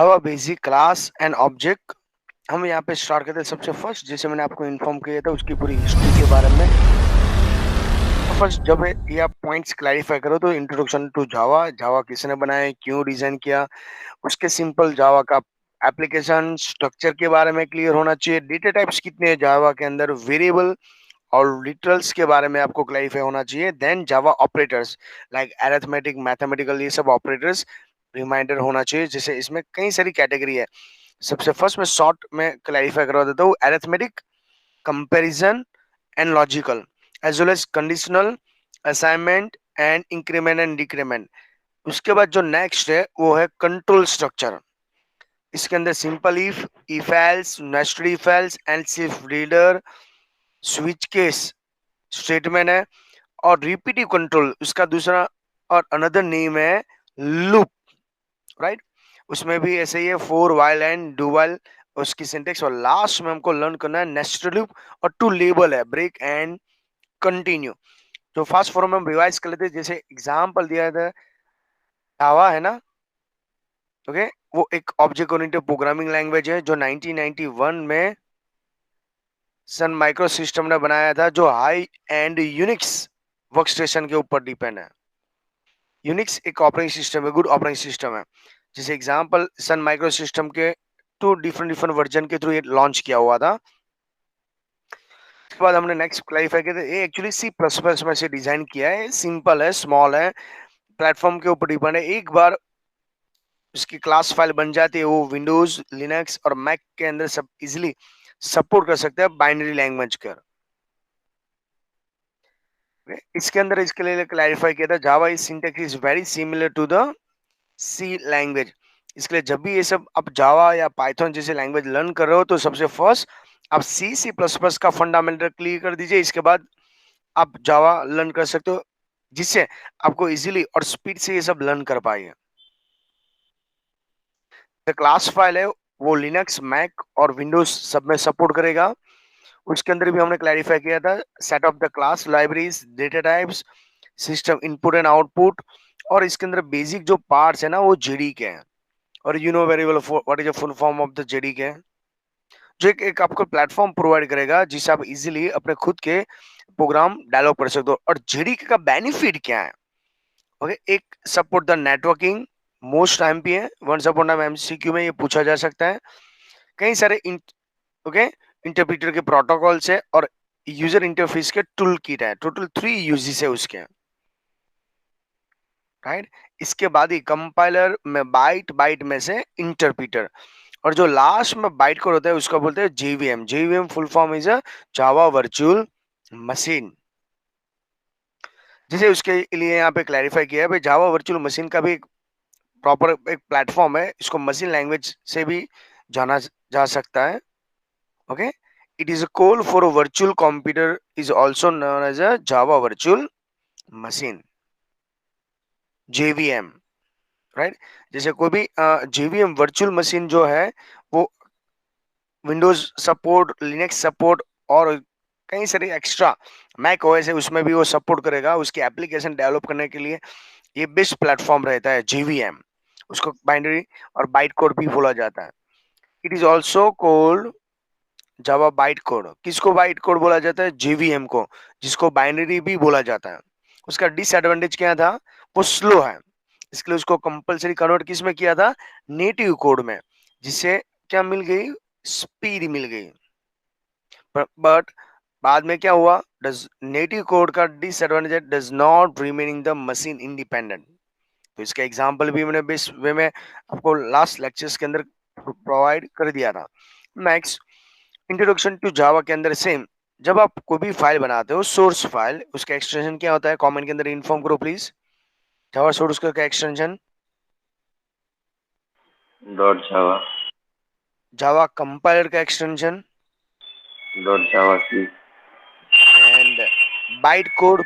Java basic class and object. हम यहाँ पे स्टार्ट करते हैं सबसे फर्स्ट, जैसे मैंने आपको इन्फॉर्म किया था उसकी पूरी हिस्ट्री के बारे में। तो फर्स्ट जब ये आप पॉइंट्स क्लैरिफाई करो तो इंट्रोडक्शन टू जावा, जावा किसने बनाया, क्यों डिजाइन किया, उसके सिंपल जावा का एप्लीकेशन स्ट्रक्चर के बारे में क्लियर होना चाहिए, डेटा टाइप्स कितने हैं जावा के अंदर, वेरिएबल और लिटरल्स के बारे में आपको क्लैरिफाई होना चाहिए। देन जावा ऑपरेटर्स लाइक अरिथमेटिक, मैथमेटिकल, ये सब ऑपरेटर्स रिमाइंडर होना चाहिए। जैसे इसमें कई सारी कैटेगरी है। सबसे फर्स्ट में शॉर्ट में क्लैरिफाई करवा देता हूँ, arithmetic, comparison and logical, as well as conditional, assignment and increment and decrement. उसके बाद जो नेक्स्ट है वो है कंट्रोल स्ट्रक्चर। इसके अंदर simple if else, nested if else, else if reader, switch case statement है, और रिपीटिव कंट्रोल उसका दूसरा और अनदर नेम है लूप, राइट। उसमें भी ऐसे ही है, four while and do while उसकी सिंटेक्स। और लास्ट में हमको लर्न करना है नेस्टेड लूप और टू लेबल है, ब्रेक एंड कंटिन्यू। तो फास्ट फॉर्म में हम रिवाइज कर लेते हैं। जैसे एग्जांपल दिया था, जावा है ना, ओके। वो एक ऑब्जेक्ट ओरिएंटेड प्रोग्रामिंग लैंग्वेज है जो 1991 में सन माइक्रो सिस्टम ने बनाया था, जो हाई एंड यूनिक्स वर्कस्टेशन के ऊपर डिपेंड है। यूनिक्स एक ऑपरेटिंग सिस्टम है, गुड ऑपरेटिंग सिस्टम है। जैसे एग्जांपल सन माइक्रो सिस्टम के टू डिफरेंट डिफरेंट वर्जन के थ्रू ये लॉन्च किया हुआ था। उसके बाद हमने नेक्स्ट क्लैरिफाई किया था, ये एक्चुअली सी प्लस प्लस में से डिजाइन किया है, सिंपल है, स्मॉल है, प्लेटफॉर्म के ऊपर डिपेंड है। एक बार उसकी क्लास फाइल बन जाती है, वो विंडोज, लिनक्स और मैक के अंदर सब इजिली सपोर्ट कर सकते हैं बाइनरी लैंग्वेज कर। इसके अंदर इसके लिए क्लैरिफाई किया था, Java is syntax is very similar to the C language. इसके लिए जब भी ये सब आप जावा या पाइथन जैसे लैंग्वेज लर्न कर रहे हो तो सबसे फर्स्ट आप सी प्लस प्लस का फंडामेंटल क्लियर कर दीजिए। इसके बाद आप जावा लर्न कर सकते हो, जिससे आपको इजीली और स्पीड से ये सब लर्न कर पाएंगे। क्लास फाइल है वो लिनक्स, मैक और विंडोज सब में सपोर्ट करेगा। उसके अंदर भी हमने क्लैरिफाई किया था, set of the class, libraries, data types, system input and output. और इसके अंदर बेसिक जो पार्ट्स है ना वो जेडी के हैं। और you know very well what is the full form of the JD के, जो एक आपको प्लेटफॉर्म प्रोवाइड करेगा जिससे आप इजीली अपने खुद के प्रोग्राम डेवलप कर सकते हो। और जेडी का बेनिफिट क्या है, ओके। एक support the networking, most time पे है, वंस अपॉन टाइम एमसीक्यू में ये पूछा जा सकता है। कई सारे ओके इंटरप्रेटर के प्रोटोकॉल्स है और यूजर इंटरफेस के टूल किट है। टोटल 3 यूजेस है उसके, राइट। इसके बाद ही कंपाइलर में बाइट, बाइट में से इंटरप्रेटर, और जो लास्ट में बाइट कोड होता है उसका बोलते हैं JVM. JVM full form is a Java virtual machine. जैसे उसके लिए यहाँ पे क्लैरिफाई किया है भाई, जावा वर्चुअल मशीन का भी एक प्रॉपर एक प्लेटफॉर्म है, इसको मशीन लैंग्वेज से भी जाना जा सकता है, okay. It is a call for a virtual computer is also known as a Java virtual machine, JVM, right. जैसे कोई भी जेवीएम वर्चुअल मशीन जो है वो विंडोज सपोर्ट, लिनक्स सपोर्ट और कई सारे एक्स्ट्रा मैक ओएस है उसमें भी वो सपोर्ट करेगा। उसकी एप्लीकेशन डेवलप करने के लिए ये बेस्ट प्लेटफॉर्म रहता है जेवीएम। उसको बाइनरी और बाइट कोड भी बोला जाता है। It is also cold Java byte code. किसको बाइट कोड बोला जाता है, जेवीएम को, जिसको बाइनरी भी बोला जाता है। उसका डिसएडवांटेज क्या था, वो स्लो है, इसके लिए उसको कंपलसरी कन्वर्ट किस में किया था, नेटिव कोड में, जिससे क्या मिल गई, स्पीड मिल गई। बट बाद में क्या हुआ, डज नेटिव कोड का disadvantage does not remaining the machine independent. तो इसका एग्जांपल भी मैंने बेस वे में आपको लास्ट लेक्चर्स के अंदर प्रोवाइड कर दिया था। नेक्स्ट, इंट्रोडक्शन टू जावा के अंदर सेम, जब आप कोई भी फाइल बनाते हो सोर्स फाइल, उसका एक्सटेंशन क्या होता है, कमेंट के अंदर इन्फॉर्म करो प्लीज। जावा सोर्स का क्या extension, dot Java, Java compiler का extension, dot Java C, and byte code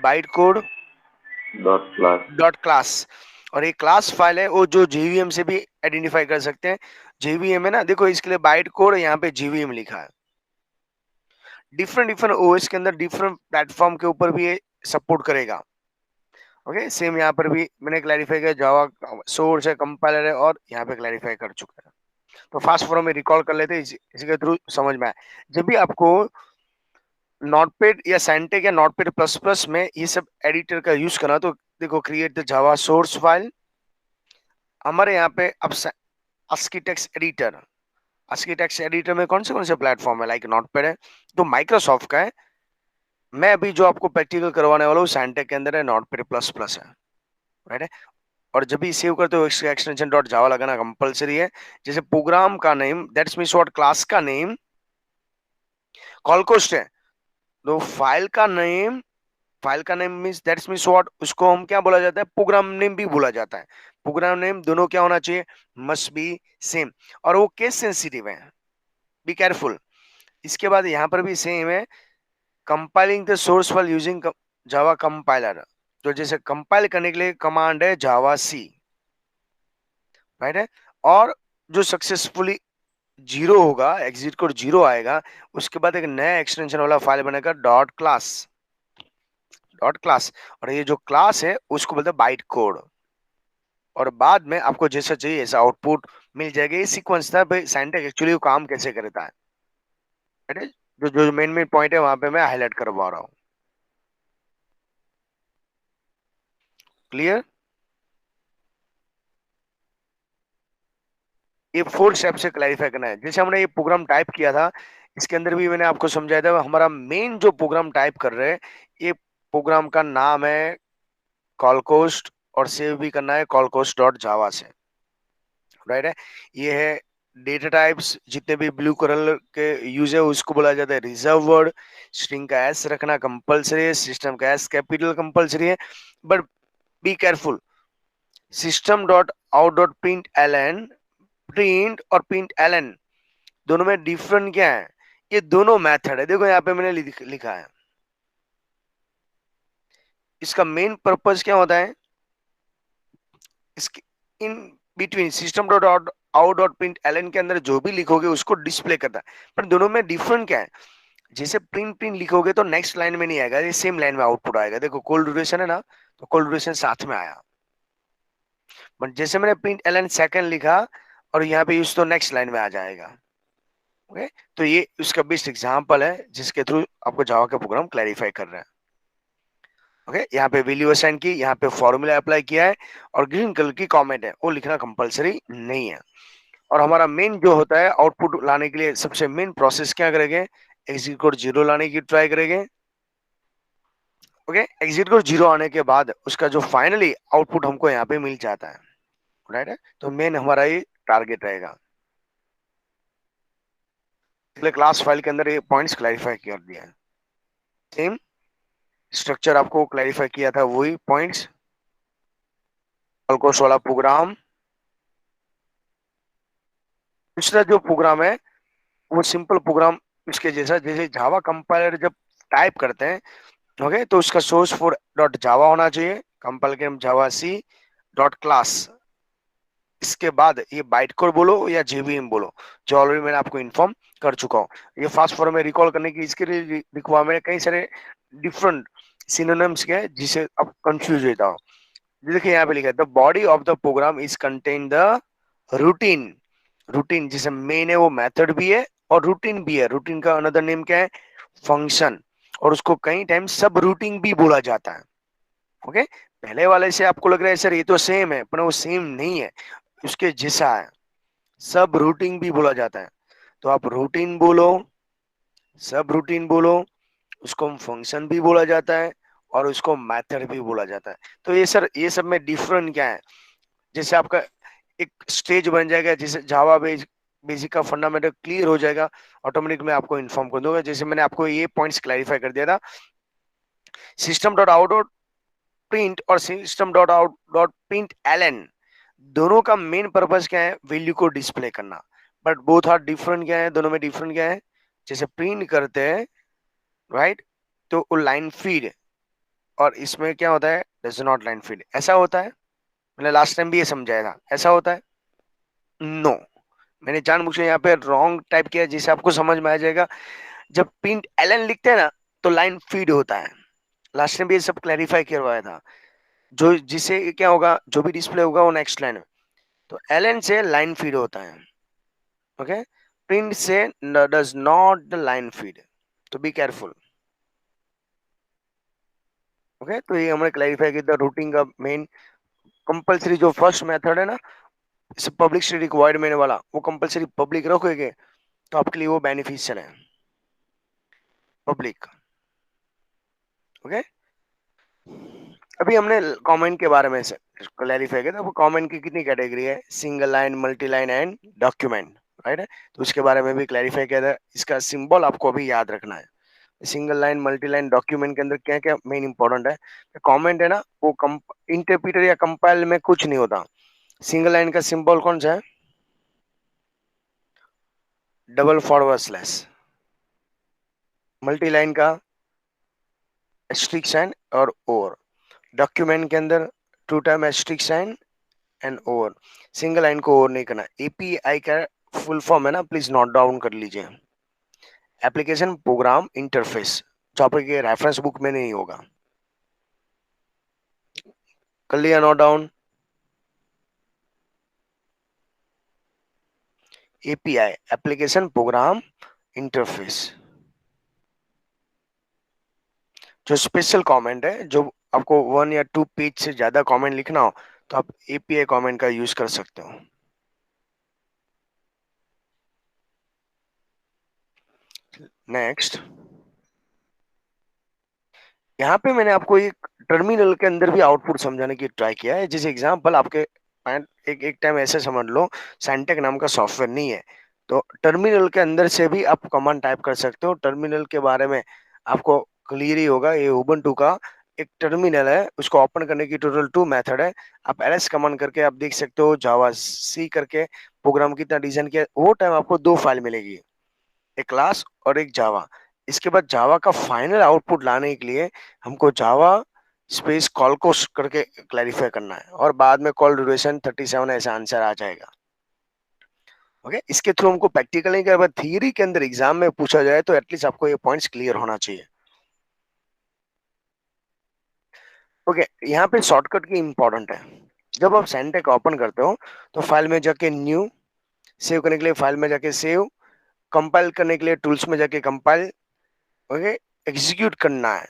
dot class, dot class. और एक क्लास फाइल है वो जो जेवीएम से भी आइडेंटिफाई कर सकते हैं। जेवीएम है ना, देखो इसके लिए बाइट कोड, यहाँ पे जेवीएम लिखा है। डिफरेंट डिफरेंट ओएस के अंदर डिफरेंट प्लेटफॉर्म के ऊपर भी ये सपोर्ट करेगा, ओके। सेम यहाँ पर भी मैंने क्लैरिफाई किया, जावा सोर्स है, कंपाइलर है, और यहाँ पे क्लैरिफाई कर चुका है। तो फास्ट फॉर्म में रिकॉल कर लेते हैं, इसी के थ्रू समझ में आए। जब भी आपको नोटपैड या साइंटेक या नोटपैड प्लस प्लस में ये सब एडिटर का यूज करना, तो देखो create the Java source file. हमारे यहाँ पे अब ASCII text editor, ASCII text editor में कौन से प्लेटफॉर्म है, लाइक नोटपैड है तो माइक्रोसॉफ्ट का है। मैं अभी जो आपको प्रैक्टिकल करवाने वाला हूँ साइंटेक के अंदर है, नोटपैड प्लस प्लस है, राइट है। और जब भी सेव करते हो इसका एक्सटेंशन डॉट जावा लगाना कंपलसरी है। जैसे प्रोग्राम का name, that's means what, class का नेम कॉलकोस्ट है, तो फाइल का name means that's means what, उसको हम क्या बोला जाता है, प्रोग्राम नेम भी बोला जाता है। प्रोग्राम नेम दोनों क्या होना चाहिए, मस्ट बी सेम। और वो केस सेंसिटिव है, बी केयरफुल। इसके बाद यहाँ पर भी सेम है, compiling the source file using Java compiler. तो जैसे कंपाइल करने के लिए कमांड है जावा सी, राइट है। और जो सक्सेसफुली जीरो होगा, एग्जिट कोड जीरो आएगा, उसके बाद एक नया एक्सटेंशन वाला फाइल बनेगा डॉट क्लास। और ये जो क्लास है उसको बोलते हैं बाइट कोड। और बाद में आपको जैसा चाहिए ऐसा आउटपुट मिल जाएगा। ये सीक्वेंस था भाई साइंटेक एक्चुअली वो काम कैसे करता है, राइट है। जो जो मेन मेन पॉइंट है वहां पे मैं हाईलाइट करवा रहा हूँ। क्लियर। ये 4 स्टेप से क्लैरिफाई करना है। जैसे हमने ये प्रोग्राम टाइप किया था, इसके अंदर भी मैंने आपको समझाया था, हमारा मेन जो प्रोग्राम टाइप कर रहे हैं, ये प्रोग्राम का नाम है कॉलकोस्ट, और सेव भी करना है कॉलकोस्ट डॉट जावा से, राइट है। ये है डेटा टाइप्स, जितने भी ब्लू कलर के यूज है उसको बोला जाता है रिजर्व वर्ड। स्ट्रिंग का एस रखना कंपलसरी है, सिस्टम का एस कैपिटल कंपलसरी है, but be careful. System dot out dot print Elon, print और प्रिंट एलन दोनों में डिफरेंट क्या है, ये दोनों मेथड है। देखो यहाँ पे मैंने लिखा है, इसका मेन पर्पज क्या होता है, इसके in between system dot out dot print Elon के अंदर जो भी लिखोगे उसको डिस्प्ले करता है। पर दोनों में डिफरेंट क्या है, जैसे प्रिंट प्रिंट लिखोगे तो नेक्स्ट लाइन में नहीं आएगा, ये सेम लाइन में आउटपुट आएगा। देखो कोल ड्यूरेशन है ना, तो कोल ड्यूरेशन साथ में आया, बट जैसे मैंने प्रिंट एलन सेकंड लिखा और यहाँ पे यूज, तो नेक्स्ट लाइन में आ जाएगा। ओके, तो ये उसका बेस्ट एग्जांपल है जिसके थ्रू आपको जावा का प्रोग्राम क्लैरिफाई कर रहा है। ओके, यहाँ पे वैल्यू असाइन की, यहाँ पे फॉर्मूला अप्लाई किया है, और ग्रीन कलर की कमेंट है वो लिखना कंपलसरी नहीं है। और हमारा मेन जो होता है आउटपुट लाने के लिए सबसे मेन प्रोसेस क्या करेंगे, एग्जिट कोड जीरो लाने की ट्राई करेंगे। ओके, एग्जिट कोड जीरो आने के बाद उसका जो फाइनली आउटपुट हमको यहाँ पे मिल जाता है, राइट है। तो मेन हमारा ये टारगेट रहेगा। इसलिए क्लास फाइल के अंदर ये पॉइंट्स क्लैरिफाई कर दिया है। सेम स्ट्रक्चर आपको क्लैरिफाई किया था, वही पॉइंट्स। कॉलकोस वाला प्रोग्राम, दूसरा जो प्रोग्राम है वो सिंपल प्रोग्राम उसके जैसा, जैसे जावा कंपाइलर जब टाइप करते हैं, ओके, तो उसका सोर्स फोर डॉट जावा होना चाहिए, कंपाइल के जावा सी डॉट क्लास। इसके बाद ये बाइट कोड बोलो या जेवीएम बोलो, जो ऑलरेडी मैंने आपको इन्फॉर्म कर चुका हूँ। ये फास्ट फॉर्म में रिकॉल करने की इसके लिए लिखवा मैंने कई सारे डिफरेंट सिनोनिम्स के, जिसे आप कंफ्यूज होता हो। देखिए यहाँ पे लिखा है, the body of the program is contain the routine. Routine जिसे मेन है वो मेथड भी है और रूटीन भी है। रूटीन का अनदर नेम क्या है, फंक्शन। और उसको कई टाइम सब रूटीन भी बोला जाता है। ओके, पहले वाले से आपको लग रहा है सर ये तो सेम है, पर वो सेम नहीं है, उसके जैसा है। सब रूटीन भी बोला जाता है, तो आप रूटीन बोलो, सब रूटीन बोलो, उसको हम फंक्शन भी बोला जाता है और उसको मेथड भी बोला जाता है। तो ये सर ये सब में डिफरेंट क्या है, जैसे आपका एक स्टेज बन जाएगा, जैसे जावा बेसिक का फंडामेंटल क्लियर हो जाएगा, ऑटोमेटिक मैं आपको इन्फॉर्म कर दूंगा। जैसे मैंने आपको ये पॉइंट्स क्लैरिफाई कर दिया था, system dot out dot print और system dot out dot print Elon, दोनों का मेन पर्पज क्या है, वैल्यू को डिस्प्ले करना। बट बोथ आर डिफरेंट क्या है, दोनों में डिफरेंट क्या है, जैसे प्रिंट करते हैं, राइट, तो वो लाइन फीड, और इसमें क्या होता है, डज नॉट लाइन फीड। ऐसा होता है, मैंने लास्ट टाइम भी ये समझाया था, ऐसा होता है नो no. मैंने जानबूझ के यहाँ पे रॉन्ग टाइप किया जिससे आपको समझ में आ जाएगा। जब प्रिंट एलन लिखते हैं ना तो लाइन फीड होता है। लास्ट टाइम भी ये सब क्लैरिफाई करवाया था, जो जिससे क्या होगा, जो भी डिस्प्ले होगा वो नेक्स्ट लाइन में, तो एलन से लाइन फीड होता है। ओके, प्रिंट से does not the line feed, तो बी केयरफुल। ओके, तो ये हमने क्लैरिफाई किया था रूटिंग का मेन कंपलसरी जो फर्स्ट मेथड है ना, इस पब्लिक स्टैटिक रिक्वायर्ड मेन वाला, वो कंपलसरी पब्लिक रखोगे तो आपके लिए वो बेनिफिशियल है, पब्लिक। ओके, अभी हमने कमेंट के बारे में से क्लैरिफाई किया था। वो कमेंट की कितनी कैटेगरी है, single line, multi line and document, right है, तो उसके बारे में भी क्लैरिफाई किया था। इसका सिंबल आपको अभी याद रखना है। Single line, multi line, document के अंदर क्या क्या मेन इंपॉर्टेंट है। कमेंट है ना, वो इंटरप्रिटर या कंपाइल में कुछ नहीं होता। सिंगल लाइन का सिंबल कौन सा है, double forward slash. Multi line का एस्ट्रिक साइन और डॉक्यूमेंट के अंदर two time asterisk sign and over. Single line को ओवर नहीं करना। एपीआई का फुल फॉर्म है ना, प्लीज नोट डाउन कर लीजिए, एप्लीकेशन प्रोग्राम इंटरफेस, जो आपके रेफरेंस बुक में नहीं होगा। कर लिया note down. API, application program interface, जो स्पेशल कमेंट है, जो आपको 1 या 2 पेज से ज्यादा कमेंट लिखना हो तो आप एपीआई कमेंट का यूज कर सकते हो। नेक्स्ट, यहाँ पे मैंने आपको एक टर्मिनल के अंदर भी आउटपुट समझाने की ट्राई किया है। जैसे एग्जांपल आपके एक एक टाइम ऐसे समझ लो, सैंटेक नाम का सॉफ्टवेयर नहीं है, तो टर्मिनल के अंदर से भी आप कमांड टाइप कर सकते हो। टर्मिनल के बारे में आपको क्लियर ही होगा, ये उबुंटू का एक टर्मिनल है, उसको ओपन करने की टोटल 2 मेथड है। आप ls कमांड करके आप देख सकते हो, जावा सी करके प्रोग्राम कितना डिजाइन किया, वो टाइम आपको 2 फाइल मिलेगी, एक क्लास और एक जावा। इसके बाद जावा का फाइनल आउटपुट लाने के लिए हमको जावा स्पेस कॉल को करके क्लैरिफाई करना है, और बाद में कॉल ड्यूरेशन 37 ऐसा आंसर आ जाएगा। ओके, इसके थ्रू हमको प्रैक्टिकल नहीं कर, थियरी के अंदर एग्जाम में पूछा जाए तो एटलीस्ट आपको ये पॉइंट्स क्लियर होना चाहिए। ओके, यहाँ पे शॉर्टकट की इंपॉर्टेंट है। जब आप सैंटेक ओपन करते हो तो फाइल में जाके न्यू, सेव करने के लिए फाइल में जाके सेव, कंपाइल करने के लिए टूल्स में जाके कंपाइल, ओके, एग्जीक्यूट करना है,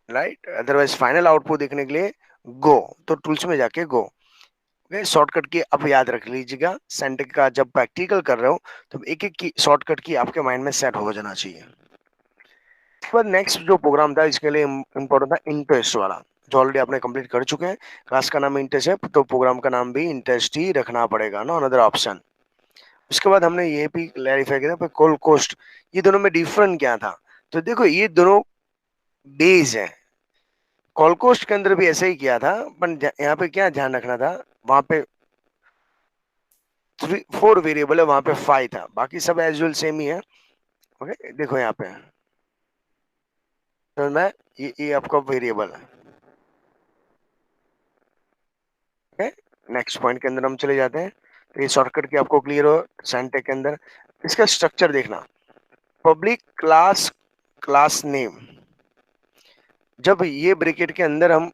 राइट, अदरवाइज फाइनल आउटपुट देखने के लिए गो, तो टूल्स में जाके गो। ओके, शॉर्टकट की आप याद रख लीजिएगा, सेंटेक का जब प्रैक्टिकल कर रहे हो तो एक एक की शॉर्टकट की आपके माइंड में सेट हो जाना चाहिए। उसके बाद नेक्स्ट जो प्रोग्राम था इसके लिए इम्पोर्टेंट था इंटरेस्ट वाला, जो ऑलरेडी आपने कंप्लीट कर चुके हैं। क्लास का नाम इंटरेस्ट है तो प्रोग्राम का नाम भी इंटरेस्ट ही रखना पड़ेगा, नो अनदर ऑप्शन। उसके बाद हमने ये भी क्लैरिफाई किया था कॉल कोस्ट, ये दोनों में डिफरेंट क्या था। तो देखो ये दोनों बेस है, कॉलकोस्ट के अंदर भी ऐसे ही किया था, पर यहाँ पे क्या ध्यान रखना था, वहां पे 4 वेरिएबल है, वहां पे 5 था, बाकी सब एज यूजुअल सेम ही है। ओके, देखो यहाँ पे तो मैं ये आपका वेरिएबल है। ओके, नेक्स्ट पॉइंट के अंदर हम चले जाते हैं, तो ये शॉर्टकट की आपको क्लियर हो सैंटेक के अंदर। इसका स्ट्रक्चर देखना, पब्लिक क्लास, क्लास नेम, जब ये ब्रैकेट के अंदर हम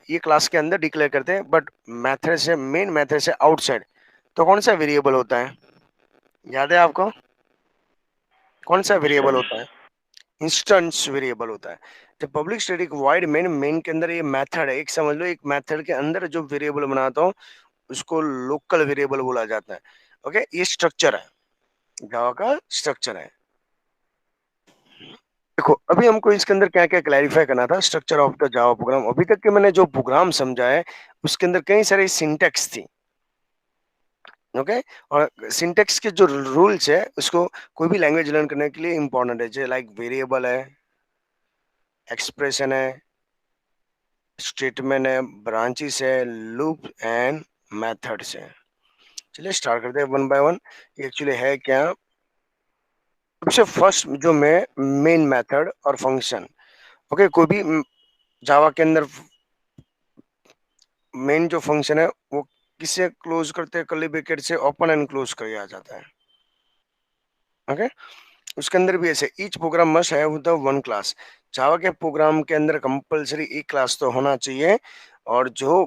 ये क्लास के अंदर डिक्लेयर करते हैं, बट मेथड से, मेन मेथड से आउटसाइड, तो कौन सा वेरिएबल होता है, याद है आपको, कौन सा वेरिएबल इंस्टेंस। होता है, इंस्टेंस वेरिएबल होता है। जब public static void main, main के अंदर ये मेथड है, एक समझ लो, एक मेथड के अंदर जो वेरिएबल बनाता हूँ उसको लोकल वेरिएबल बोला जाता है। ओके, ये स्ट्रक्चर है, जावा का स्ट्रक्चर है। देखो अभी हमको इसके अंदर क्या क्या क्लैरिफाई करना था, structure of the Java program. अभी तक के मैंने जो प्रोग्राम समझा है उसके अंदर कई सारे सिंटेक्स थी। ओके, और सिंटेक्स के जो रूल्स है उसको कोई भी लैंग्वेज लर्न करने के लिए इंपॉर्टेंट है, जैसे लाइक वेरिएबल है, एक्सप्रेशन है, स्टेटमेंट है, ब्रांचेस है, लूप एंड मेथड्स है। चलिए स्टार्ट करते हैं वन बाय वन, ये एक्चुअली है क्या। सबसे फर्स्ट जो मैं मेन मेथड और फंक्शन। ओके, कोई भी जावा के अंदर मेन जो फंक्शन है वो किससे क्लोज करते हैं, कर्ली ब्रैकेट से ओपन एंड क्लोज किया जाता है। ओके, उसके अंदर भी ऐसे each program must have the one class, Java के प्रोग्राम के अंदर कंपलसरी एक क्लास तो होना चाहिए, और जो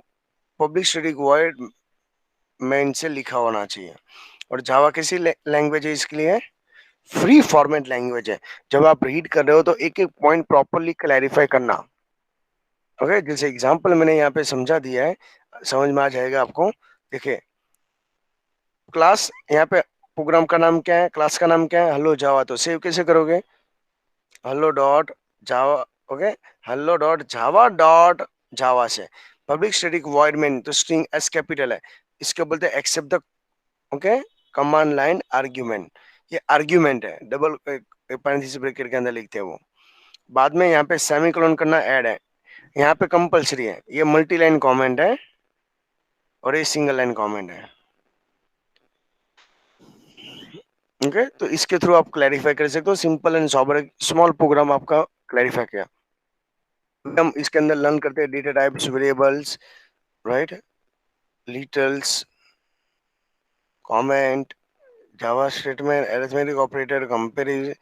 पब्लिक स्टैटिक वॉइड मेन से लिखा होना चाहिए। और जावा कैसी लैंग्वेज है इसके लिए? फ्री फॉर्मेट लैंग्वेज है। जब आप रीड कर रहे हो तो एक एक पॉइंट प्रॉपरली क्लैरिफाई करना। ओके, जैसे एग्जांपल मैंने यहाँ पे समझा दिया है, समझ में आ जाएगा आपको। देखिए, क्लास यहाँ पे प्रोग्राम का नाम क्या है, क्लास का नाम क्या है, हेलो जावा। तो सेव कैसे करोगे? Hello dot Java. Okay, hello dot Java dot Java से पब्लिक स्टैटिक वॉइड मेन, तो स्ट्रिंग एस कैपिटल है, इसके बोलते हैं except the, okay, command line argument. ये आर्ग्यूमेंट है, डबल पैरेंथेसिस ब्रैकेट के अंदर लिखते हैं वो। बाद में यहाँ पे सेमीकोलन करना ऐड है, यहाँ पे कंपलसरी है। ये मल्टी लाइन कमेंट है और ये सिंगल लाइन कमेंट है। ओके, तो इसके थ्रू आप क्लैरिफाई कर सकते हो, simple and sober small program आपका क्लैरिफाई किया। हम इसके अंदर लर्न करते हैं data types, variables, right, literals, comment, Java statement, arithmetic operator, comparison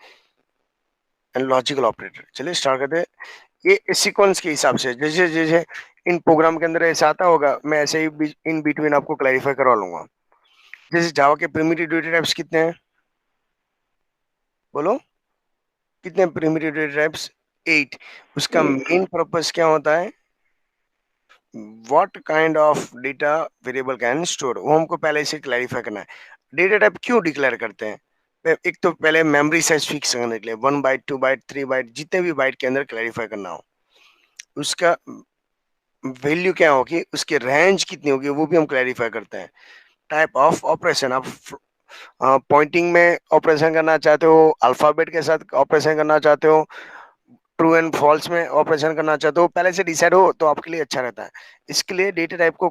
and logical operator. चलिए स्टार्ट करते हैं। ये सीक्वेंस के हिसाब से, जैसे जैसे इन प्रोग्राम के अंदर ऐसा आता होगा, मैं ऐसे ही इन बिटवीन आपको क्लैरिफाई करवा लूंगा। जैसे जावा के प्रिमिटिव डेटा टाइप्स कितने हैं? बोलो, कितने प्रिमिटिव डेटा टाइप्स? 8। उसका मेन पर्पस क्या होता है? What kind of data variable can store, वो हमको पहले से क्लैरिफाई करना है। डेटा टाइप क्यों डिक्लेयर करते हैं? एक तो पहले मेमोरी साइज फिक्स करने के लिए, 1 बाइट, 2 बाइट, 3 बाइट, जितने भी बाइट के अंदर क्लैरिफाई करना हो। उसका वैल्यू क्या होगी, उसकी रेंज कितनी होगी, वो भी हम क्लैरिफाई करते हैं। टाइप ऑफ ऑपरेशन, आप पॉइंटिंग में ऑपरेशन करना चाहते हो, अल्फाबेट के साथ ऑपरेशन करना चाहते हो, ट्रू एंड फॉल्स में ऑपरेशन करना चाहते हो, पहले से डिसाइड हो तो आपके लिए अच्छा रहता है। इसके लिए डेटा टाइप को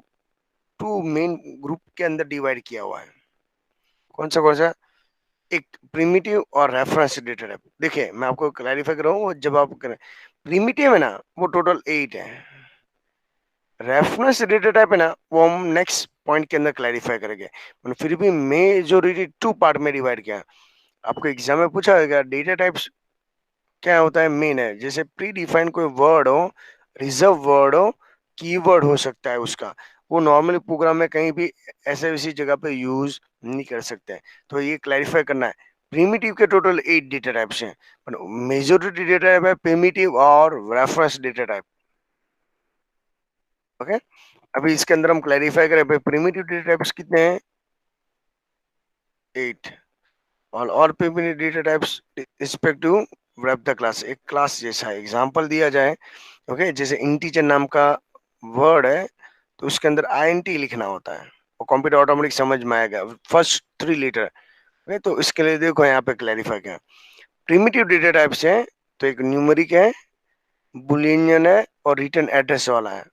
टू मेन ग्रुप के अंदर डिवाइड किया हुआ है। कौन सा? एक प्रिमिटिव और रेफरेंस डेटा टाइप। देखिए, मैं आपको क्लैरिफाई कर रहा हूँ, जब आप करें प्रिमिटिव है ना, वो टोटल 8 है। रेफरेंस डेटा टाइप है ना, वो हम नेक्स्ट पॉइंट के अंदर क्लैरिफाई करेंगे। फिर भी मेजोरिटी 2 पार्ट में डिवाइड किया। आपको एग्जाम में पूछा होगा डेटा टाइप्स क्या होता है, मेन है। जैसे प्री डिफाइंड कोई वर्ड हो, रिजर्व वर्ड हो, कीवर्ड हो सकता है उसका, वो नॉर्मल प्रोग्राम में कहीं भी ऐसे वैसी जगह पे यूज नहीं कर सकते। तो ये क्लैरिफाई करना है। प्रिमिटिव के टोटल 8 डेटा टाइप्स हैं, पर मेजॉरिटी डेटा टाइप है प्रिमिटिव और रेफरेंस डेटा टाइप। ओके, अभी इसके अंदर हम क्लैरिफाई करें, प्रिमिटिव डेटा टाइप्स कितने हैं? 8। और primitive data types respect to wrap the class, एक क्लास जैसा एग्जांपल दिया जाए। ओके, जैसे इंटीजर नाम का वर्ड है, तो उसके अंदर आईएनटी लिखना होता है, वो कंप्यूटर ऑटोमेटिक समझ में आएगा, फर्स्ट 3 लेटर। ओके, तो इसके लिए देखो यहाँ पे क्लैरिफाई किया। प्रिमिटिव डेटा टाइप्स है, तो एक न्यूमेरिक है, बुलियन है और रिटर्न एड्रेस वाला है।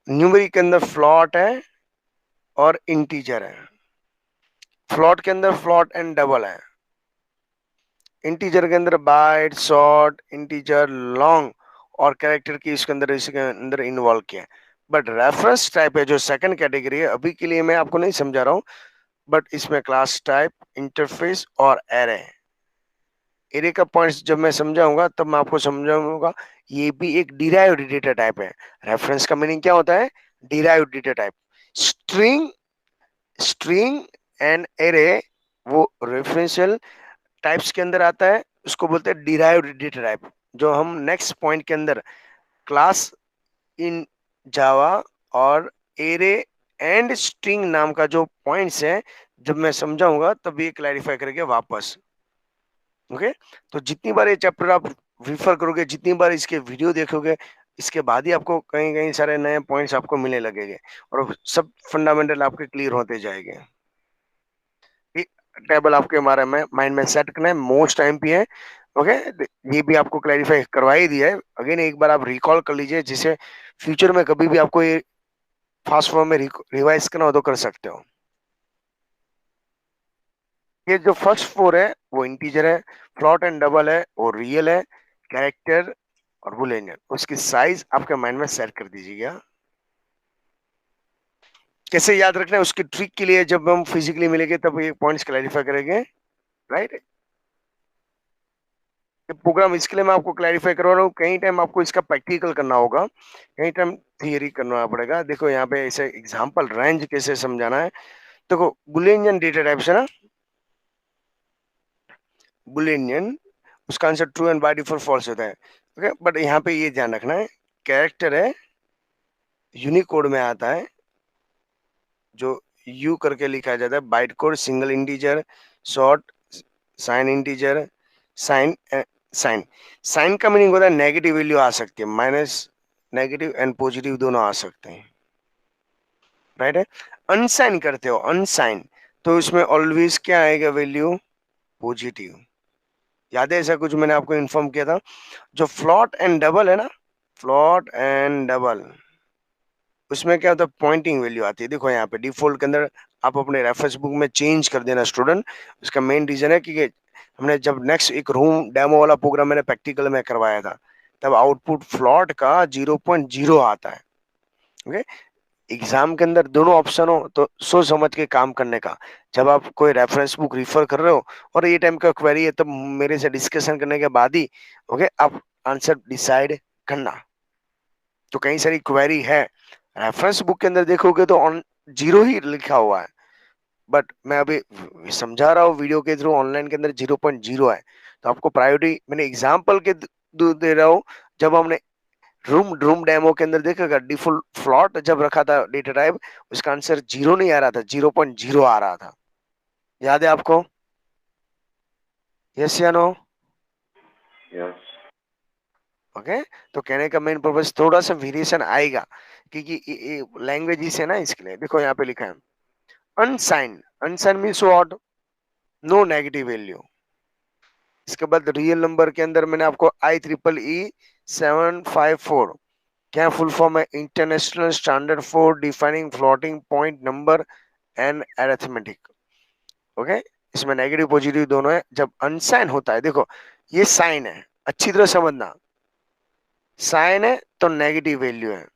न्यूमेरिक के अंदर फ्लॉट है और इंटीजर है। फ्लॉट के अंदर फ्लॉट एंड डबल है। इंटीजर के अंदर बाइट, शॉर्ट, इंटीजर, लॉन्ग और कैरेक्टर की इसके अंदर इन्वॉल्व किया है। बट रेफरेंस टाइप है जो सेकंड कैटेगरी है, अभी के लिए मैं आपको नहीं समझा रहा हूँ, बट इसमें क्लास टाइप, इंटरफेस और एरे। एरे का पॉइंट्स जब मैं समझाऊंगा तब मैं आपको समझाऊंगा, ये भी एक डिराइव्ड डेटा टाइप है। रेफरेंस का मीनिंग क्या होता है? Derived data type. String, string and array वो रेफरेंशियल टाइप्स के अंदर आता है, उसको बोलते हैं डिराइव्ड डेटा टाइप, जो हम नेक्स्ट पॉइंट के अंदर क्लास इन जावा और एरे एंड स्ट्रिंग नाम का जो पॉइंट्स है, जब मैं समझाऊंगा तब ये क्लैरिफाई करेंगे वापस। ओके, तो जितनी बार ये चैप्टर आप रिफर करोगे, जितनी बार इसके वीडियो देखोगे, इसके बाद ही आपको कहीं कहीं सारे नए पॉइंट्स आपको मिलने लगेंगे और सब फंडामेंटल आपके क्लियर होते जाएंगे। टेबल आपके हमारे में माइंड में सेट करना है, मोस्ट टाइम भी है। ओके, ये भी आपको क्लैरिफाई करवा ही दिया है। अगेन एक बार आप रिकॉल कर लीजिए, जिसे फ्यूचर में कभी भी आपको ये फास्ट फॉर्म में रिवाइज करना हो तो कर सकते हो। ये जो फर्स्ट 4 है वो इंटीजर है, फ्लॉट एंड डबल है वो रियल है, कैरेक्टर और बुलियन है। उसकी साइज आपके माइंड में सेट कर दीजिएगा। कैसे याद रखना है उसकी ट्रिक के लिए, जब हम फिजिकली मिलेंगे तब ये पॉइंट्स क्लैरिफाई करेंगे, राइट। प्रोग्राम इसके लिए मैं आपको क्लैरिफाई करवा रहा हूँ, कहीं टाइम आपको इसका प्रैक्टिकल करना होगा, कहीं टाइम थियरी करना पड़ेगा। देखो यहाँ पे ऐसे एग्जांपल रेंज कैसे समझाना है। देखो बुलियन डेटा टाइप्स है ना, बुलियन, उसका answer true and by default false होता है। ओके, बट यहाँ पे ये ध्यान रखना है, कैरेक्टर है, यूनिकोड में आता है, जो यू करके लिखा जाता है, byte code, single integer, short, sign integer, sign, sign. Sign का मीनिंग होता है नेगेटिव वैल्यू आ सकती है, माइनस, नेगेटिव एंड पॉजिटिव दोनों आ सकते हैं, राइट है। अनसाइन करते हो, अनसाइन, तो इसमें ऑलवेज क्या आएगा, वैल्यू पॉजिटिव। याद है ऐसा कुछ मैंने आपको इन्फॉर्म किया था। जो फ्लॉट एंड डबल है ना, फ्लॉट एंड डबल, उसमें क्या होता है, पॉइंटिंग वैल्यू आती है। देखो यहाँ पे डिफॉल्ट के अंदर आप अपने रेफरेंस बुक में चेंज कर देना स्टूडेंट। उसका मेन रीजन है कि हमने जब नेक्स्ट एक रूम डेमो वाला प्रोग्राम मैंने प्रैक्टिकल में करवाया था, तब आउटपुट फ्लॉट का 0.0 आता है। ओके, एग्जाम के अंदर दोनों ऑप्शन हो तो सोच समझ के काम करने का। जब आप कोई रेफरेंस बुक रिफर कर रहे हो और ये टाइम का क्वेरी है, तब मेरे से डिस्कशन करने के बाद ही ओके आप आंसर डिसाइड करना। तो कई सारी क्वेरी है, रेफरेंस बुक के अंदर देखोगे तो ऑन जीरो ही लिखा हुआ है, बट मैं अभी समझा रहा हूँ वीडियो के थ्रू, ऑनलाइन के अंदर 0.0 है। तो आपको प्रायोरिटी मैंने एग्जाम्पल के दे रहा हूँ। जब हमने रूम रूम डेमो के अंदर देखेगा, डिफॉल्ट फ्लॉट जब रखा था डेटा टाइप, उसका आंसर 0 नहीं आ रहा था, 0.0 आ रहा था। याद है आपको? यस या नो? यस। ओके, तो कहने का मेन पर्पस थोड़ा सा वेरिएशन आएगा, क्योंकि लैंग्वेज है ना, इसके लिए। देखो यहाँ पे लिखा है unsign, unsign means what, no negative value. इसके बाद रियल नंबर के अंदर मैंने आपको IEEE 754, क्या फुल फॉर्म है, international standard for defining floating point number and arithmetic. Okay, इसमें नेगेटिव पॉजिटिव दोनों है। जब अनसाइन होता है, देखो ये साइन है, अच्छी तरह समझना, साइन है तो नेगेटिव वैल्यू है,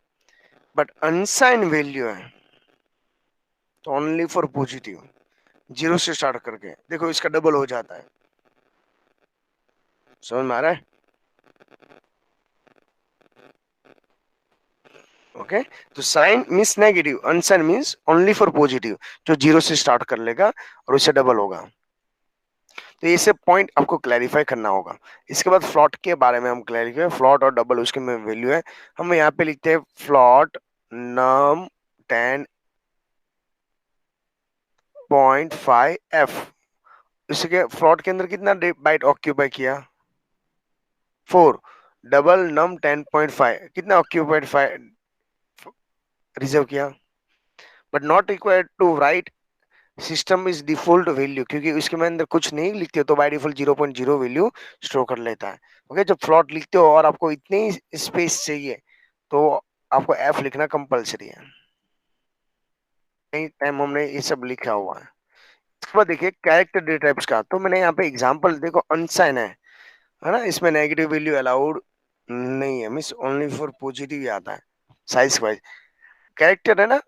बट अनसाइन वैल्यू है तो ओनली फॉर पॉजिटिव। जीरो से स्टार्ट करके देखो, इसका डबल हो जाता है। समझ में आ रहा है? ओके, तो sign means negative, unsign means only for positive, जो जीरो से स्टार्ट कर लेगा और उससे डबल होगा। तो ये सब पॉइंट आपको क्लैरिफाई करना होगा। इसके बाद फ्लॉट के बारे में हम क्लैरिफाई, फ्लॉट और डबल उसके में वैल्यू है। हम यहाँ पे लिखते हैं फ्लॉट नम 10.5f। इसके फ्लॉट के अंदर कितना बाइट ऑक्यूपाई किया, 4। डबल नम 10.5 कितना ऑक्यूपाइड, 5 रिजर्व किया। But not required to write system is default value, क्योंकि उसके में अंदर कुछ नहीं लिखते हो तो बाय डिफॉल्ट 0.0 वैल्यू स्टोर कर लेता है। ओके, जब फ्लॉट लिखते हो और आपको इतनी ही स्पेस चाहिए, तो आपको एफ लिखना कंपलसरी है। कई टाइम हमने ये सब लिखा हुआ है। इसके बाद देखिए कैरेक्टर डेटा टाइप्स का, तो मैंने यहाँ पे एग्जांपल देखो, अनसाइन है ना, इसमें नेगेटिव वैल्यू अलाउड नहीं है, मीन्स ओनली फॉर पॉजिटिव ही आता है साइज वाइज। कैरेक्टर है ना,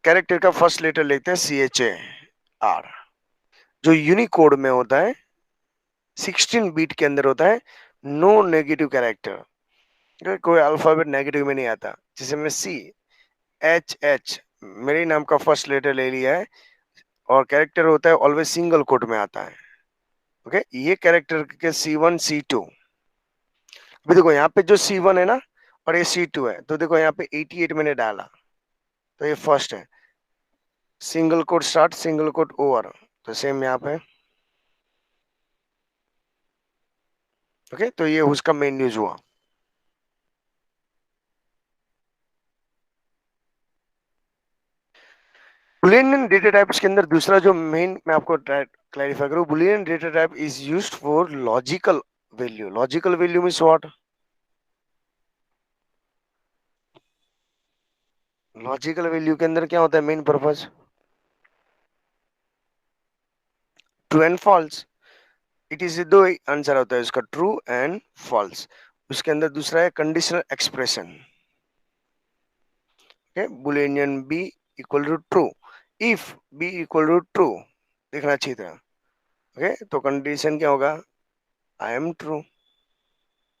कैरेक्टर का फर्स्ट लेटर लेते हैं CHAR, जो यूनिकोड में होता है, 16 बीट के अंदर होता है, नो नेगेटिव कैरेक्टर, कोई अल्फाबेट नेगेटिव में नहीं आता। जैसे मैं CHH, मेरे नाम का फर्स्ट लेटर ले लिया है, और कैरेक्टर होता है ऑलवेज सिंगल कोट में आता है। ओके, ये कैरेक्टर के C1 C2। अभी देखो यहाँ पे जो C1 है ना और ये C2 है, तो देखो यहाँ पे 88 मैंने डाला, तो ये फर्स्ट है, single quote start, single quote over, तो सेम यहाँ पे। ओके, तो ये उसका मेन न्यूज हुआ। बुलियन डेटा टाइप्स के अंदर दूसरा जो मेन मैं आपको क्लैरिफाई करूं, boolean data type is used for logical value. Logical value means what, logical value के अंदर क्या होता है main purpose, true and false. It is दो आंसर होता है इसका, ट्रू एंड फॉल्स। उसके अंदर दूसरा है conditional expression. Okay, boolean B equal to true, if B equal to true, देखना अच्छी तरह। ओके, तो कंडीशन क्या होगा, आई एम ट्रू।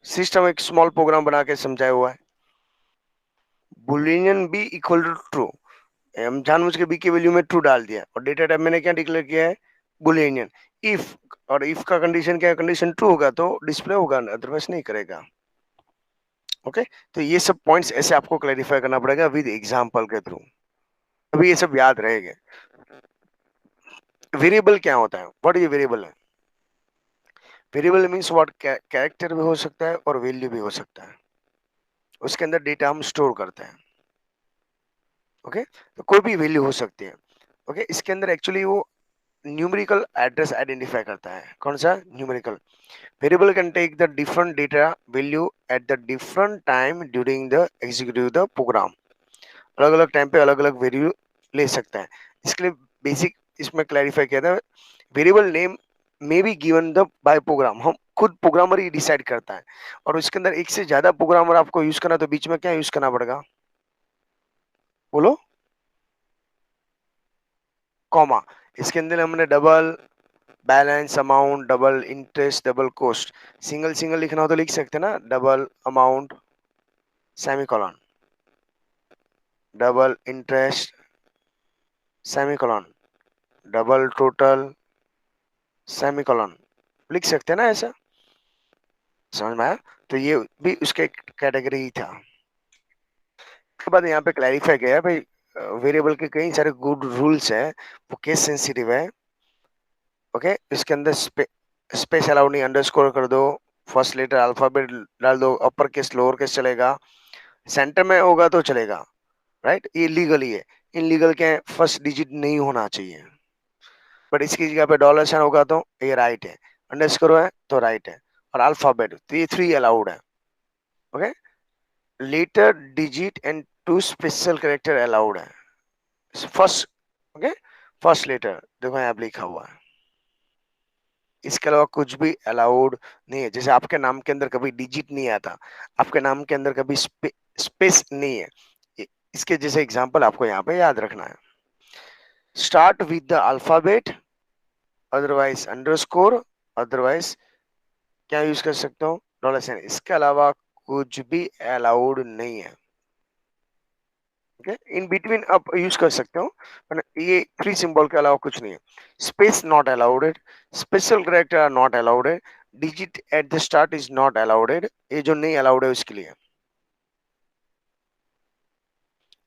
सिस्टम एक स्मॉल प्रोग्राम बना के समझाया हुआ है, boolean B equal to true, हम जानबूझ के बी की वैल्यू में ट्रू डाल दिया और डेटा टाइप मैंने क्या डिक्लेयर किया है, बुलियन। इफ, और इफ का कंडीशन क्या है, कंडीशन ट्रू होगा तो डिस्प्ले होगा, अदरवाइज नहीं करेगा। ओके, तो ये सब पॉइंट्स ऐसे आपको क्लैरिफाई करना पड़ेगा विद एग्जांपल के थ्रू, अभी ये सब याद रहेगा। वेरिएबल क्या होता है, व्हाट ये वेरिएबल है? वेरिएबल मींस व्हाट, कैरेक्टर भी हो सकता है और वैल्यू भी हो सकता है, उसके अंदर डेटा हम स्टोर करते हैं। ओके, तो कोई भी वैल्यू हो सकती है। ओके, इसके अंदर एक्चुअली वो न्यूमेरिकल एड्रेस आइडेंटिफाई करता है। कौन सा? Numerical. Variable can take the different data value at the different time during the executive the program. अलग अलग टाइम पे अलग अलग वैल्यू ले सकता है। इसके लिए बेसिक इसमें क्लैरिफाई किया था, variable name may be given the by program, हम खुद प्रोग्रामर ही डिसाइड करता है। और इसके अंदर एक से ज्यादा प्रोग्रामर आपको यूज करना, तो बीच में क्या यूज करना पड़ेगा, बोलो? कॉमा। इसके अंदर हमने double balance amount, double interest, double cost, single single लिखना हो तो लिख सकते हैं ना, double amount semicolon, double interest semicolon, double total semicolon, लिख सकते हैं ना ऐसा? समझ में आया? तो ये भी उसका एक कैटेगरी ही था। उसके बाद यहाँ पे क्लैरिफाई किया है भाई, वेरिएबल के कई सारे गुड रूल्स हैं, वो केस सेंसिटिव है। ओके, इसके अंदर स्पेस अलाउड नहीं, अंडरस्कोर कर दो, फर्स्ट लेटर अल्फाबेट डाल दो, अपर केस लोअर केस चलेगा, सेंटर में होगा तो चलेगा, राइट? ये लीगल ही है। इनलीगल क्या है, फर्स्ट डिजिट नहीं होना चाहिए, बट इसकी जगह पे डॉलर साइन होगा तो ये राइट है, अंडरस्कोर है तो राइट है, और अल्फाबेट तो ये 3 अलाउड है। Okay, letter digit and 2 special character allowed है, फर्स्ट। ओके, फर्स्ट लेटर देखो यहाँ पे लिखा हुआ है, इसके अलावा कुछ भी अलाउड नहीं है। जैसे आपके नाम के अंदर कभी डिजिट नहीं आता, आपके नाम के अंदर कभी स्पेस नहीं है, इसके जैसे एग्जांपल आपको यहाँ पे याद रखना है। Start with the alphabet, otherwise underscore, otherwise क्या यूज कर सकते हो, डॉलर साइन, इसके अलावा कुछ भी अलाउड नहीं है। ओके, इन बिटवीन आप यूज कर सकते हो, पर ये 3 सिंबल के अलावा कुछ नहीं है। Space not allowed, special character are not allowed, digit at the start is not allowed, ये जो नहीं अलाउड है उसके लिए।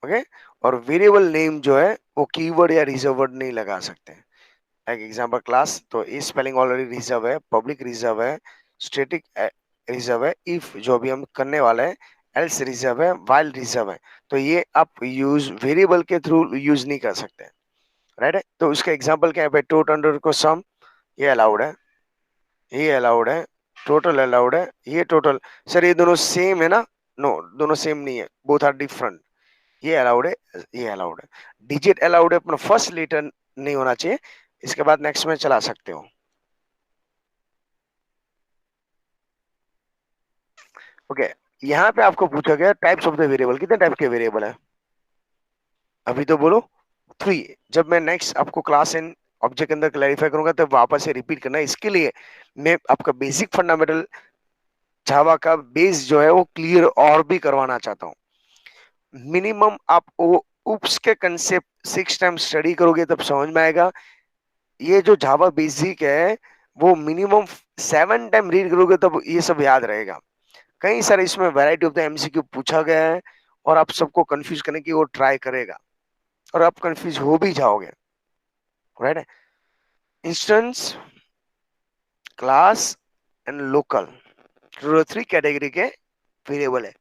ओके, और वेरिएबल नेम जो है वो कीवर्ड या रिजर्व वर्ड नहीं लगा सकते। एक एग्जांपल क्लास, तो ये स्पेलिंग ऑलरेडी रिजर्व है, पब्लिक रिजर्व है, स्टैटिक रिजर्व है, इफ जो भी हम करने वाले हैं, एल्स रिजर्व है, वाइल रिजर्व है। तो ये आप यूज वेरिएबल के थ्रू यूज नहीं कर सकते, राइट है? तो उसका एग्जांपल क्या है, टोटल अंडर को सम, ये अलाउड है, ये अलाउड है, टोटल अलाउड है, ये टोटल। सर ये दोनों सेम है ना? नो, दोनों सेम नहीं है, बोथ आर डिफरेंट। ये अलाउड है, ये अलाउड है। डिजिट अलाउड है, अपना फर्स्ट लेटर नहीं होना चाहिए। इसके बाद नेक्स्ट में चला सकते हो। ओके, यहाँ पे आपको पूछा गया टाइप्स ऑफ द वेरिएबल, कितने टाइप के वेरिएबल है? अभी तो बोलो 3। जब मैं नेक्स्ट आपको क्लास इन ऑब्जेक्ट के अंदर क्लैरिफाई करूंगा तब वापस से रिपीट करना है। इसके लिए मैं आपका बेसिक फंडामेंटल जावा का बेस जो है वो क्लियर और भी करवाना चाहता हूँ। मिनिमम आप वो उप्स के कंसेप्ट 6 टाइम स्टडी करोगे तब समझ में आएगा। ये जो जावा बेसिक है वो मिनिमम 7 टाइम रीड करोगे तब ये सब याद रहेगा। कई सारे इसमें वैरायटी ऑफ द एमसीक्यू पूछा गया है और आप सबको कंफ्यूज करने की वो ट्राई करेगा और आप कंफ्यूज हो भी जाओगे, right? Instance, class and local, 3 category के वेरिएबल है।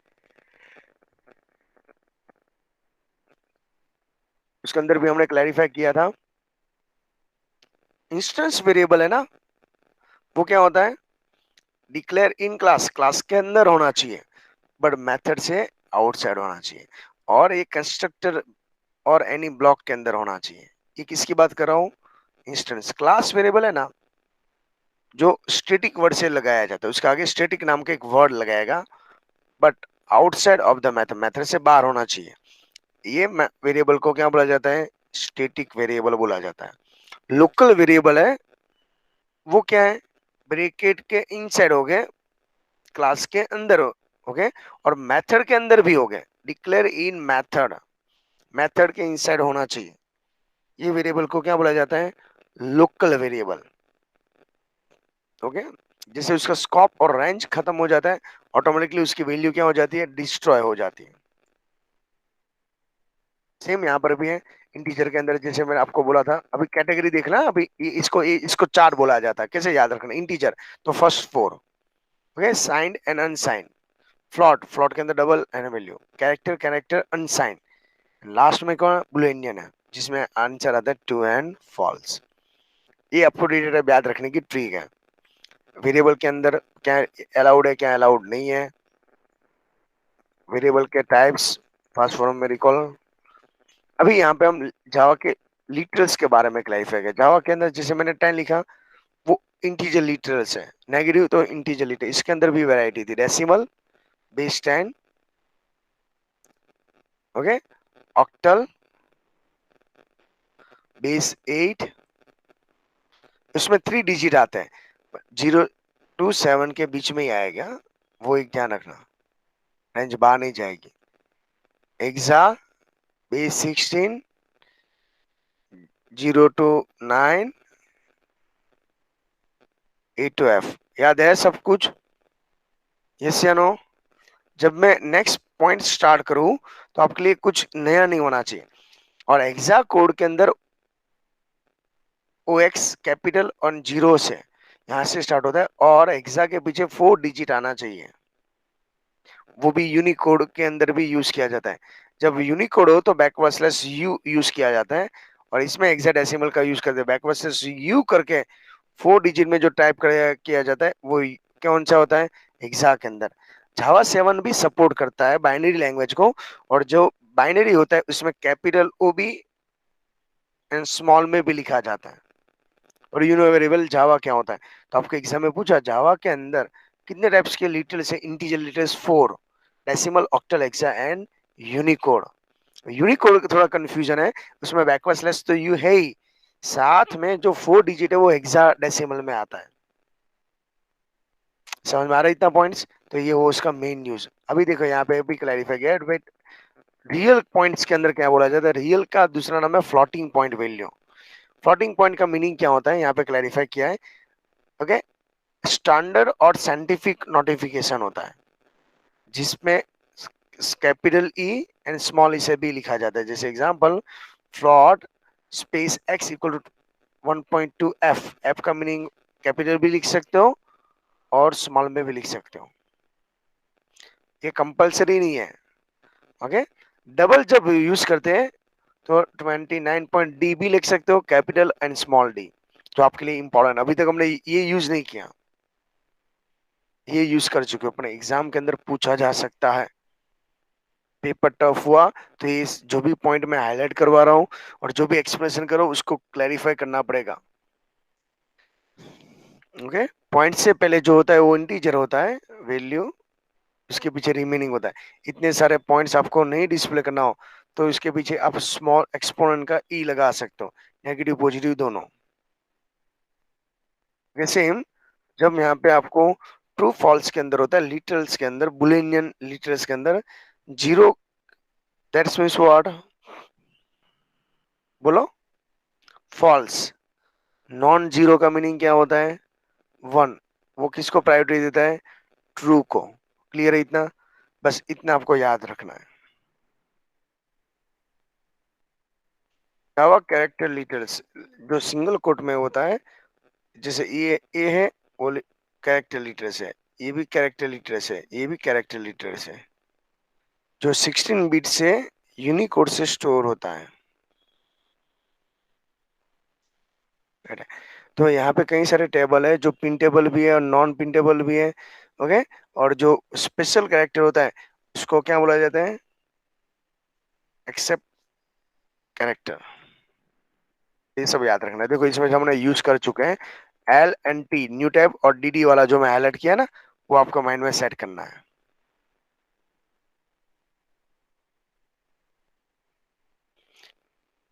उसके अंदर भी हमने क्लैरिफाई किया था। इंस्टेंस वेरिएबल है ना, वो क्या होता है, डिक्लेयर इन क्लास, क्लास के अंदर होना चाहिए बट मेथड से आउटसाइड होना चाहिए, और ये कंस्ट्रक्टर और एनी ब्लॉक के अंदर होना चाहिए। ये किसकी बात कर रहा हूँ, इंस्टेंस। क्लास वेरिएबल है ना, जो स्टैटिक वर्ड से लगाया जाता है, उसके आगे स्टैटिक नाम का एक वर्ड लगाएगा but outside of the method, method से बाहर होना चाहिए। ये वेरिएबल को क्या बोला जाता है, स्टैटिक वेरिएबल बोला जाता है। लोकल वेरिएबल है वो क्या है, ब्रैकेट के इनसाइड हो गए, क्लास के अंदर हो गए, और मेथड के अंदर भी हो गए, डिक्लेयर इन मेथड, मेथड के इनसाइड होना चाहिए। ये वेरिएबल को क्या बोला जाता है? Local variable. ओके, जैसे उसका स्कोप और रेंज खत्म हो जाता है, ऑटोमेटिकली उसकी वैल्यू क्या हो जाती है? डिस्ट्रॉय हो जाती है। सेम यहाँ पर भी है। इंटीजर के अंदर जैसे मैंने आपको बोला था, अभी कैटेगरी देखना, अभी इसको चार्ट बोला जाता है। कैसे याद रखना? इंटीजर तो first four, okay, signed and unsigned. Float, float के अंदर double and value. Character, character unsigned. Last में कौन? बुलियन है, जिसमें आंसर आता है ट्रू एंड फॉल्स। ये आपको डेटा याद रखने की ट्रिक है। वेरिएबल के अंदर क्या अलाउड है, क्या अलाउड नहीं है, वेरिएबल के टाइप्स, फास्ट फॉर्म में रिकॉल। अभी यहाँ पे हम जावा के लिटरल्स के बारे में क्लैरिफाई किया। जावा के अंदर जैसे मैंने 10 लिखा, वो इंटीजर लिटरल्स है। नेगेटिव तो इंटीजर लिटरल। इसके अंदर भी वैरायटी थी, decimal, base 10, okay, octal, base 8। उसमें 3 डिजिट आते हैं, 0 to 7 के बीच में ही आएगा, वो एक ध्यान रखना, रेंज बाहर नहीं जाएगी। Hexa, base 16, 0 to 9, A to F। याद है सब कुछ? यस या नो? जब मैं नेक्स्ट पॉइंट स्टार्ट करूं तो आपके लिए कुछ नया नहीं होना चाहिए। और एग्जा कोड के अंदर OX कैपिटल और जीरो से यहां से स्टार्ट होता है, और एग्जा के पीछे 4 डिजिट आना चाहिए। वो भी यूनिकोड के अंदर भी यूज किया जाता है। जब यूनिकोड हो तो बैकवर्ड स्लैश यू यूज किया जाता है, और इसमें हेक्साडेसिमल का यूज करते हैं। बैकवर्ड स्लैश यू करके 4 डिजिट में जो टाइप किया जाता है वो कौन सा होता है? हेक्सा के अंदर। जावा 7 भी सपोर्ट करता है बाइनरी लैंग्वेज को, और जो बाइनरी होता है उसमें कैपिटल ओ भी एंड स्मॉल में भी लिखा जाता है। और वेरिएबल जावा क्या होता है? तो आपको एग्जाम में पूछा जावा के अंदर कितने टाइप्स के लिटरल्स है? Integer literals 4, decimal, octal, hexa and Unicode. Unicode का थोड़ा कंफ्यूजन है, उसमें बैकवर्ड स्लैश तो यू है ही, साथ में जो 4 डिजिट है वो हेक्सा डेसिमल में आता है। समझ में आ रहा है इतना पॉइंट्स? तो ये वो उसका मेन न्यूज। अभी देखो यहाँ पे भी क्लैरिफाई किया है। रियल पॉइंट्स के अंदर क्या बोला जाता है? रियल का दूसरा नाम है floating point value. Floating point का मीनिंग क्या होता है यहाँ पे क्लैरिफाई किया है। ओके, स्टैंडर्ड और साइंटिफिक नोटिफिकेशन होता है, जिसमें capital E and small E से भी लिखा जाता है। जैसे example, float space X equal to 1.2 F. F का मीनिंग कैपिटल भी लिख सकते हो और स्मॉल में भी लिख सकते हो, ये कंपलसरी नहीं है। ओके, डबल जब यूज करते हैं तो 29 पॉइंट डी भी लिख सकते हो, कैपिटल एंड स्मॉल डी, जो आपके लिए इंपॉर्टेंट। अभी तक हमने ये यूज नहीं किया, ये यूज कर चुके हो, अपने एग्जाम के अंदर पूछा जा सकता है। पेपर टफ हुआ तो ये जो भी पॉइंट मैं हाईलाइट करवा रहा हूँ और जो भी एक्सप्लेनेशन कर रहा हूँ उसको क्लैरिफाई करना पड़ेगा। ओके, पॉइंट से पहले जो होता है वो इंटीजर होता है, वैल्यू, उसके पीछे रिमेनिंग होता है। इतने सारे पॉइंट्स आपको नहीं डिस्प्ले करना हो तो इसके पीछे आप स्मॉल एक्सपोनेंट का ई लगा सकते हो, नेगेटिव पॉजिटिव दोनों। सेम जब यहाँ पे आपको ट्रू फॉल्स के अंदर होता है, लिटरल्स के अंदर, बुलियन लिटरल्स के अंदर, जीरो, दैट्स मींस व्हाट? बोलो। फॉल्स। नॉन जीरो का मीनिंग क्या होता है? 1। वो किसको प्रायोरिटी देता है? ट्रू को। क्लियर है इतना? बस इतना आपको याद रखना है। जावा कैरेक्टर लिटरल्स जो सिंगल कोट में होता है, जैसे ये ए है, वो कैरेक्टर लिटरस है, ये भी कैरेक्टर लिटरस है, ये भी कैरेक्टर लिटरस है, जो 16 बिट से यूनिकोड से स्टोर होता है। right है? तो यहाँ पे कई सारे टेबल है, जो प्रिंटेबल भी है और नॉन प्रिंटेबल भी है। ओके, और जो स्पेशल कैरेक्टर होता है उसको क्या बोला जाता है? Except character. ये सब याद रखना है। देखो इसमें जो हमने यूज कर चुके हैं, L N T, new tab, और डी डी वाला जो मैं हाईलाइट किया ना, वो आपको माइंड में सेट करना है।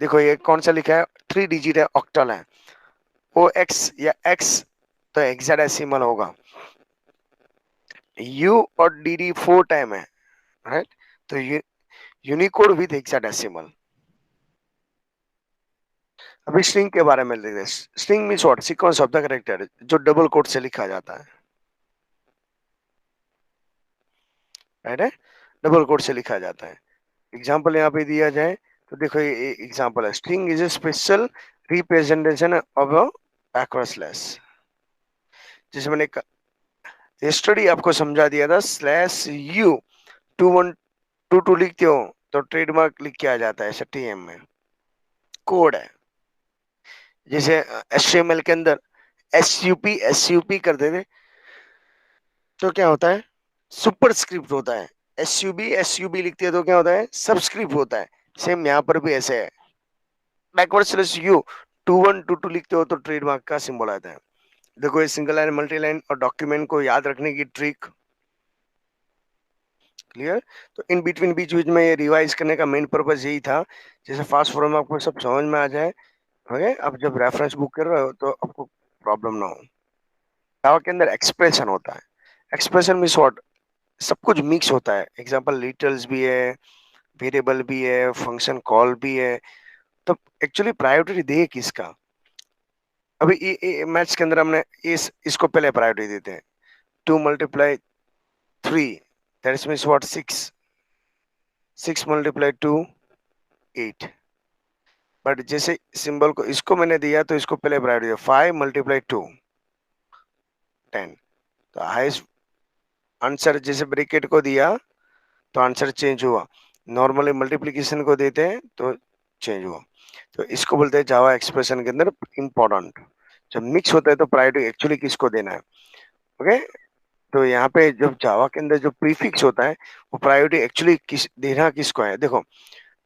देखो ये कौन सा लिखा है? 3 डिजिट है, ऑक्टल है। ओ एक्स या एक्स तो हेक्साडेसिमल होगा। यू और डी डी 4 टाइम है, राइट? तो यूनिकोड विद हेक्साडेसिमल। अभी स्ट्रिंग के बारे में लिख रहे हैं। String means what? Sequence of the character जो डबल कोट से लिखा जाता है, राइट है, डबल कोट से लिखा जाता है। एग्जाम्पल यहाँ पे दिया जाए तो देखो ये एग्जाम्पल है, string is a special representation of a backward slash. जैसे मैंने यस्टरडे आपको समझा दिया था, स्लैश यू 2122 लिखते हो तो ट्रेडमार्क लिख के आ जाता है, ऐसा टीएम में कोड है। जैसे एचटीएमएल के अंदर एसयूपी करते थे तो क्या होता है? सुपर स्क्रिप्ट होता है। एसयूबी लिखते हैं तो क्या होता है? सबस्क्रिप्ट होता है। सेम यहाँ पर भी ऐसे है, बैकवर्ड स्लैश यू 2122 लिखते हो तो ट्रेडमार्क का सिंबल आता है। देखो ये सिंगल लाइन, मल्टी लाइन और डॉक्यूमेंट को याद रखने की ट्रिक क्लियर। तो इन बिटवीन बीच बीच में ये रिवाइज करने का मेन पर्पस यही था, जैसे फास्ट फॉरवर्ड में आपको सब समझ में आ जाए। ओके, अब जब रेफरेंस बुक कर रहे हो तो आपको प्रॉब्लम ना हो। जावा के अंदर एक्सप्रेशन होता है। Expression means what? सब कुछ मिक्स होता है। एग्जांपल लिटल्स भी है, वेरिएबल भी है, फंक्शन कॉल भी है। तो एक्चुअली प्रायोरिटी दे किसका? अभी ये मैथ्स के अंदर हमने इसको पहले प्रायोरिटी देते हैं। 2 × 3 that is means what? 6। 6 × 2 8। But जैसे सिंबल को इसको मैंने दिया तो इसको पहले प्रायोरिटी दिया। 5 × 2 10। तो हाईएस्ट आंसर जैसे ब्रैकेट को दिया तो आंसर चेंज हुआ। नॉर्मली मल्टीप्लिकेशन को देते हैं तो चेंज हुआ। तो इसको बोलते हैं जावा एक्सप्रेशन के अंदर इंपॉर्टेंट। जब मिक्स होता है तो प्रायोरिटी एक्चुअली किसको देना है? ओके, तो यहाँ पे जब जावा के अंदर जो प्रीफिक्स होता है वो प्रायोरिटी एक्चुअली किस देना किसको है? देखो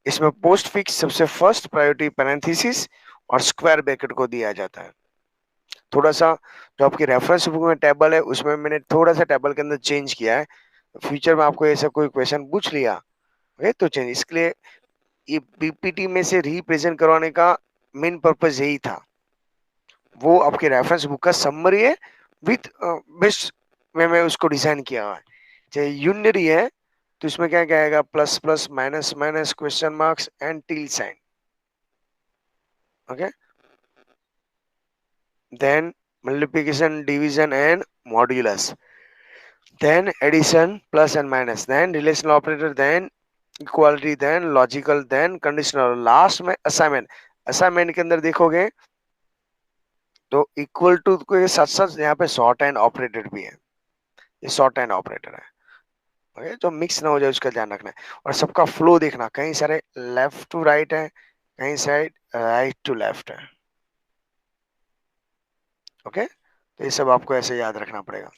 इसमें पोस्ट फिक्स सबसे फर्स्ट प्रायोरिटी पैरेंथेसिस और स्क्वायर ब्रैकेट को दिया जाता है। थोड़ा सा जो आपकी रेफरेंस बुक में टेबल है उसमें मैंने थोड़ा सा टेबल के अंदर चेंज किया है। फ्यूचर में आपको ऐसा कोई क्वेश्चन पूछ लिया ओके तो चेंज, इसके लिए ये पीपीटी में से रिप्रेजेंट करवाने का मेन पर्पस यही था। वो आपके रेफरेंस बुक का समरी है विथ बेस्ट में मैं उसको डिजाइन किया हुआ है। चाहे यूनिटरी है तो इसमें क्या क्या आएगा? Plus plus, minus minus, question marks and tilde sign. Okay, then multiplication, division and modulus, then addition, plus and minus, then relational operator, then equality, then logical, then conditional, last में assignment. Assignment के अंदर देखोगे तो equal to के साथ साथ यहाँ पे शॉर्ट एंड ऑपरेटर भी है। ये शॉर्ट एंड ऑपरेटर है। ओके, तो मिक्स ना हो जाए उसका ध्यान रखना है। और सबका फ्लो देखना, कहीं सारे लेफ्ट टू राइट है, कहीं साइड राइट टू लेफ्ट है। ओके, तो ये सब आपको ऐसे याद रखना पड़ेगा।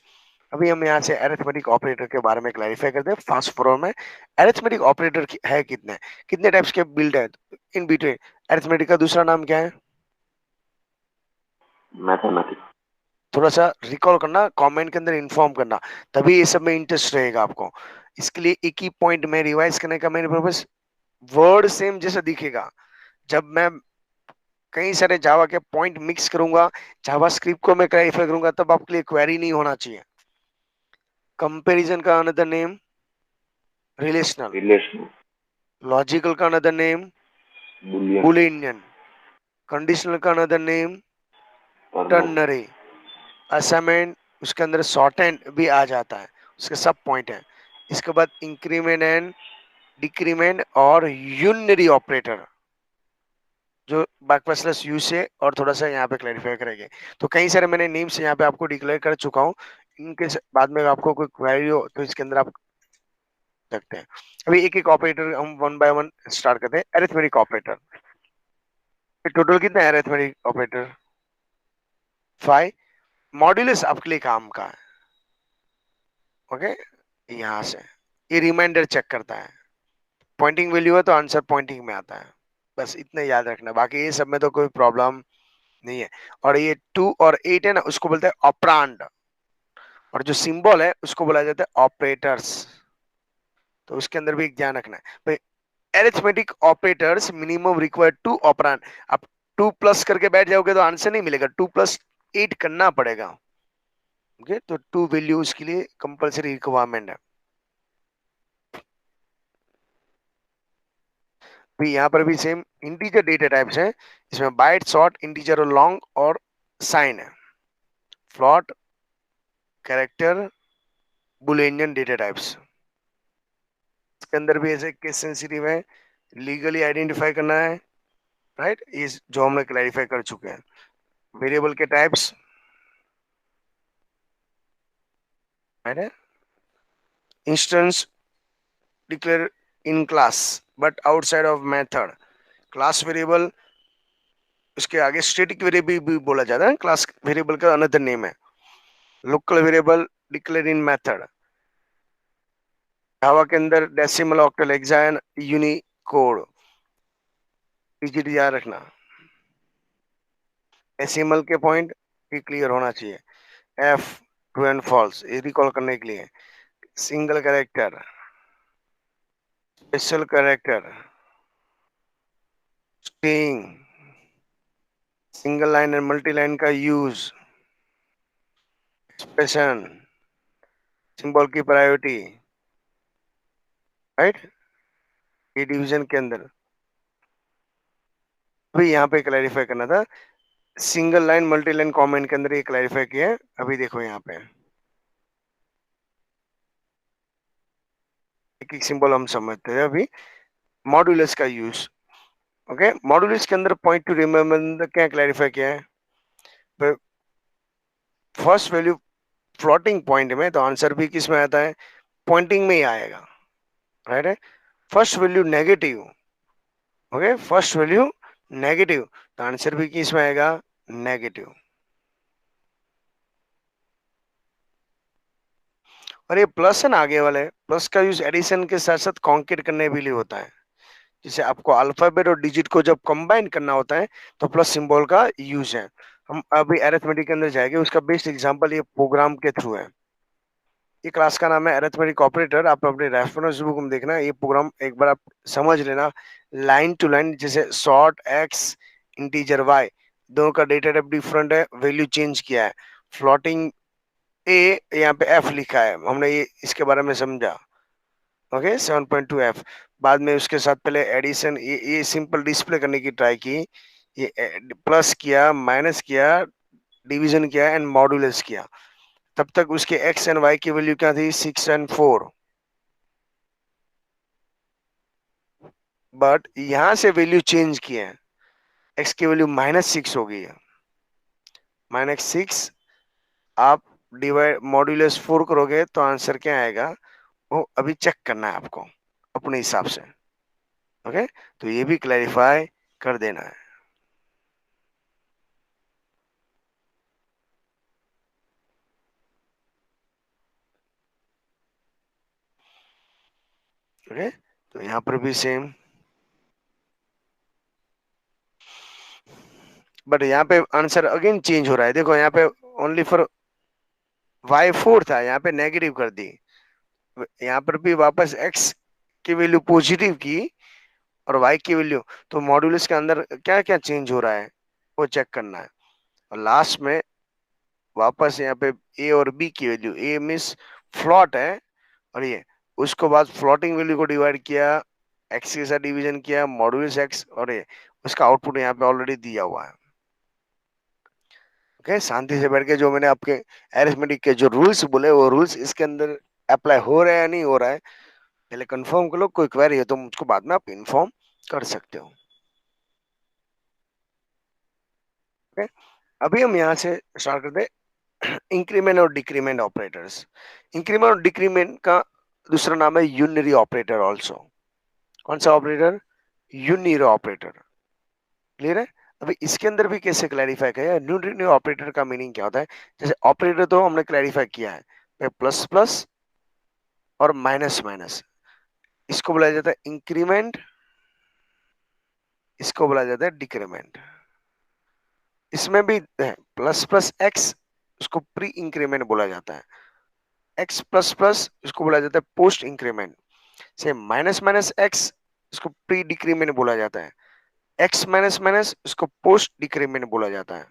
अभी हम यहाँ से अरिथमेटिक ऑपरेटर के बारे में क्लैरिफाई करते हैं फास्ट फॉरवर्ड में। अरिथमेटिक ऑपरेटर है कितने कितने टाइप्स के बिल्ड है इन बिटवीन? अरिथमेटिक का दूसरा नाम क्या है? मैथमेटिक्स। थोड़ा सा रिकॉल करना, कमेंट के अंदर इन्फॉर्म करना, तभी ये सब में इंटरेस्ट रहेगा आपको। इसके लिए एक ही पॉइंट में रिवाइज करने का मेन पर्पस, वर्ड सेम जैसा दिखेगा। जब मैं कई सारे जावा के पॉइंट मिक्स करूंगा, जावा स्क्रिप्ट को मैं क्लैरिफाई करूंगा, तब आपके लिए क्वेरी नहीं होना चाहिए। कंपैरिजन का another name relational, relation. Logical का another name boolean. Boolean, conditional का another name ternary. Ternary, assignment उसके अंदर शॉर्ट एंड भी आ जाता है, उसके सब पॉइंट है। इसके बाद इंक्रीमेंट एंड डिक्रीमेंट और यूनरी ऑपरेटर जो बैकवर्ड यू से और थोड़ा सा यहाँ पे क्लैरिफाई करेंगे। तो कई सारे मैंने नेम्स यहाँ पे आपको डिक्लेयर कर चुका हूँ, इनके बाद में आपको कोई क्वेरी हो तो इसके अंदर आप सकते हैं। अभी एक एक ऑपरेटर हम वन बाय वन स्टार्ट करते हैं। अरिथमेटिक ऑपरेटर, टोटल कितने हैं अरिथमेटिक ऑपरेटर? 5। मॉड्यूलस आपके लिए काम का है। ओके, यहाँ से ये रिमाइंडर चेक करता है, पॉइंटिंग वैल्यू है तो आंसर पॉइंटिंग में आता है। बस इतना याद रखना, बाकी ये सब में तो कोई प्रॉब्लम नहीं है। और ये 2 और 8 है ना, उसको बोलते हैं ऑपरांड, और जो सिंबल है उसको बोला जाता है ऑपरेटर्स। तो उसके अंदर भी एक ध्यान रखना है। Arithmetic operators minimum required 2 ऑपरांड। आप 2 प्लस करके बैठ जाओगे तो आंसर नहीं मिलेगा, 2 + 8 करना पड़ेगा। ओके, तो 2 वैल्यूज के लिए कंपलसरी रिक्वायरमेंट है। भी यहाँ पर भी सेम इंटीजर डेटा टाइप्स हैं, इसमें बाइट, शॉर्ट, इंटीजर और लॉन्ग और साइन है, float, character, Boolean data types. इसके अंदर भी ऐसे केस सेंसिटिव है, लीगली आइडेंटिफाई करना है, राइट, ये जो हमने क्लैरिफाई कर चुके हैं। वेरिएबल के types, right, instance declare in class but outside of method, class variable, उसके आगे स्टैटिक वेरिएबल भी बोला जाता है, क्लास वेरिएबल का अनदर नेम है। Local variable declare in method, Java के अंदर decimal, octal, hexadecimal, unicode, digit याद रखना, डेसिमल के पॉइंट भी क्लियर होना चाहिए, एफ, ट्रू एंड फॉल्स, ये रिकॉल करने के लिए, single character, special character, string, single line and multi line का यूज, एक्सप्रेशन, सिंबल की प्रायोरिटी, राइट, ये डिवीजन के अंदर अभी यहाँ पे क्लैरिफाई करना था, single line multi line comment के अंदर ये क्लैरिफाई किया है। अभी देखो यहाँ पे एक एक सिंबल हम समझते हैं। अभी मॉड्यूलस का यूज, ओके, मॉड्यूलस के अंदर पॉइंट टू रिमेम्बर क्या क्लैरिफाई किया है, फर्स्ट वैल्यू फ्लोटिंग पॉइंट में, तो आंसर भी किस में आता है, पॉइंटिंग में ही आएगा, राइट है। First value negative, okay, first value negative, तो आंसर भी किस में आएगा, नेगेटिव। और ये प्लस है ना, आगे वाले प्लस का यूज एडिशन के साथ साथ कॉन्केट करने के लिए होता है, जैसे आपको अल्फाबेट और डिजिट को जब कंबाइन करना होता है तो प्लस सिंबल का यूज है। हम अभी अरिथमेटिक के अंदर जाएंगे, उसका बेस्ट एग्जांपल ये प्रोग्राम के थ्रू है। ये क्लास का नाम है अरिथमेटिक ऑपरेटर, आप अपने रेफरेंस बुक में देखना, ये प्रोग्राम एक बार आप समझ लेना, लाइन टू लाइन, जैसे शॉर्ट एक्स, इंटीजर वाई, दोनों का डेटा टाइप डिफरेंट है, वैल्यू चेंज किया है, फ्लोटिंग ए, यहाँ पे एफ लिखा है, हमने ये इसके बारे में समझा, ओके, 7.2 एफ। बाद में उसके साथ पहले एडिशन, ये सिंपल डिस्प्ले करने की ट्राई की, ये प्लस किया, माइनस किया, डिवीजन किया एंड मॉड्यूलस किया, तब तक उसके एक्स एंड वाई की वैल्यू क्या थी, 6 और 4, बट यहां से वैल्यू चेंज किए हैं, एक्स की वैल्यू -6 हो गई है, -6, आप डिवाइड मॉड्यूलस 4 करोगे तो आंसर क्या आएगा, वो अभी चेक करना है आपको अपने हिसाब से, ओके, तो ये भी क्लैरिफाई कर देना है, ओके, तो यहाँ पर भी सेम, बट यहाँ पे आंसर अगेन चेंज हो रहा है, देखो यहाँ पे ओनली फॉर y4 था, यहाँ पे नेगेटिव कर दी, यहाँ पर भी वापस x की वैल्यू पॉजिटिव की और y की वैल्यू, तो मॉड्यूलस के अंदर क्या क्या चेंज हो रहा है वो चेक करना है। और लास्ट में वापस यहाँ पे a और b की वैल्यू, a मीन्स फ्लॉट है, और ये उसको बाद फ्लोटिंग वैल्यू को डिवाइड किया, x के साथ डिवीजन किया, मॉड्यूलस x, और ये उसका आउटपुट यहाँ पे ऑलरेडी दिया हुआ है, ओके। शांति से बैठ के जो मैंने आपके अरिथमेटिक के जो रूल्स बोले, वो रूल्स इसके अंदर अप्लाई हो रहा है या नहीं हो रहा है, पहले कंफर्म कर लो, कोई क्वेरी है तो मुझको बाद में आप इन्फॉर्म कर सकते हो, ओके। अभी हम यहाँ से स्टार्ट करते हैं इंक्रीमेंट और डिक्रीमेंट ऑपरेटर्स। इंक्रीमेंट और डिक्रीमेंट का दूसरा नाम है यूनिरी ऑपरेटर ऑल्सो। कौन सा ऑपरेटर, यूनिरी ऑपरेटर, क्लियर है। अभी इसके अंदर भी कैसे क्लैरिफाई किया, यूनिरी ऑपरेटर का मीनिंग क्या होता है, जैसे ऑपरेटर तो हमने क्लैरिफाई किया है, प्लस प्लस और माइनस माइनस, इसको बोला जाता है इंक्रीमेंट, इसको बोला जाता है डिक्रीमेंट। इसमें भी प्लस प्लस एक्स, उसको प्री इंक्रीमेंट बोला जाता है, एक्स प्लस प्लस इसको बोला जाता है पोस्ट इंक्रीमेंट, से माइनस माइनस एक्स इसको प्री डिक्रीमेंट बोला जाता है, एक्स माइनस माइनस इसको पोस्ट डिक्रीमेंट बोला जाता है,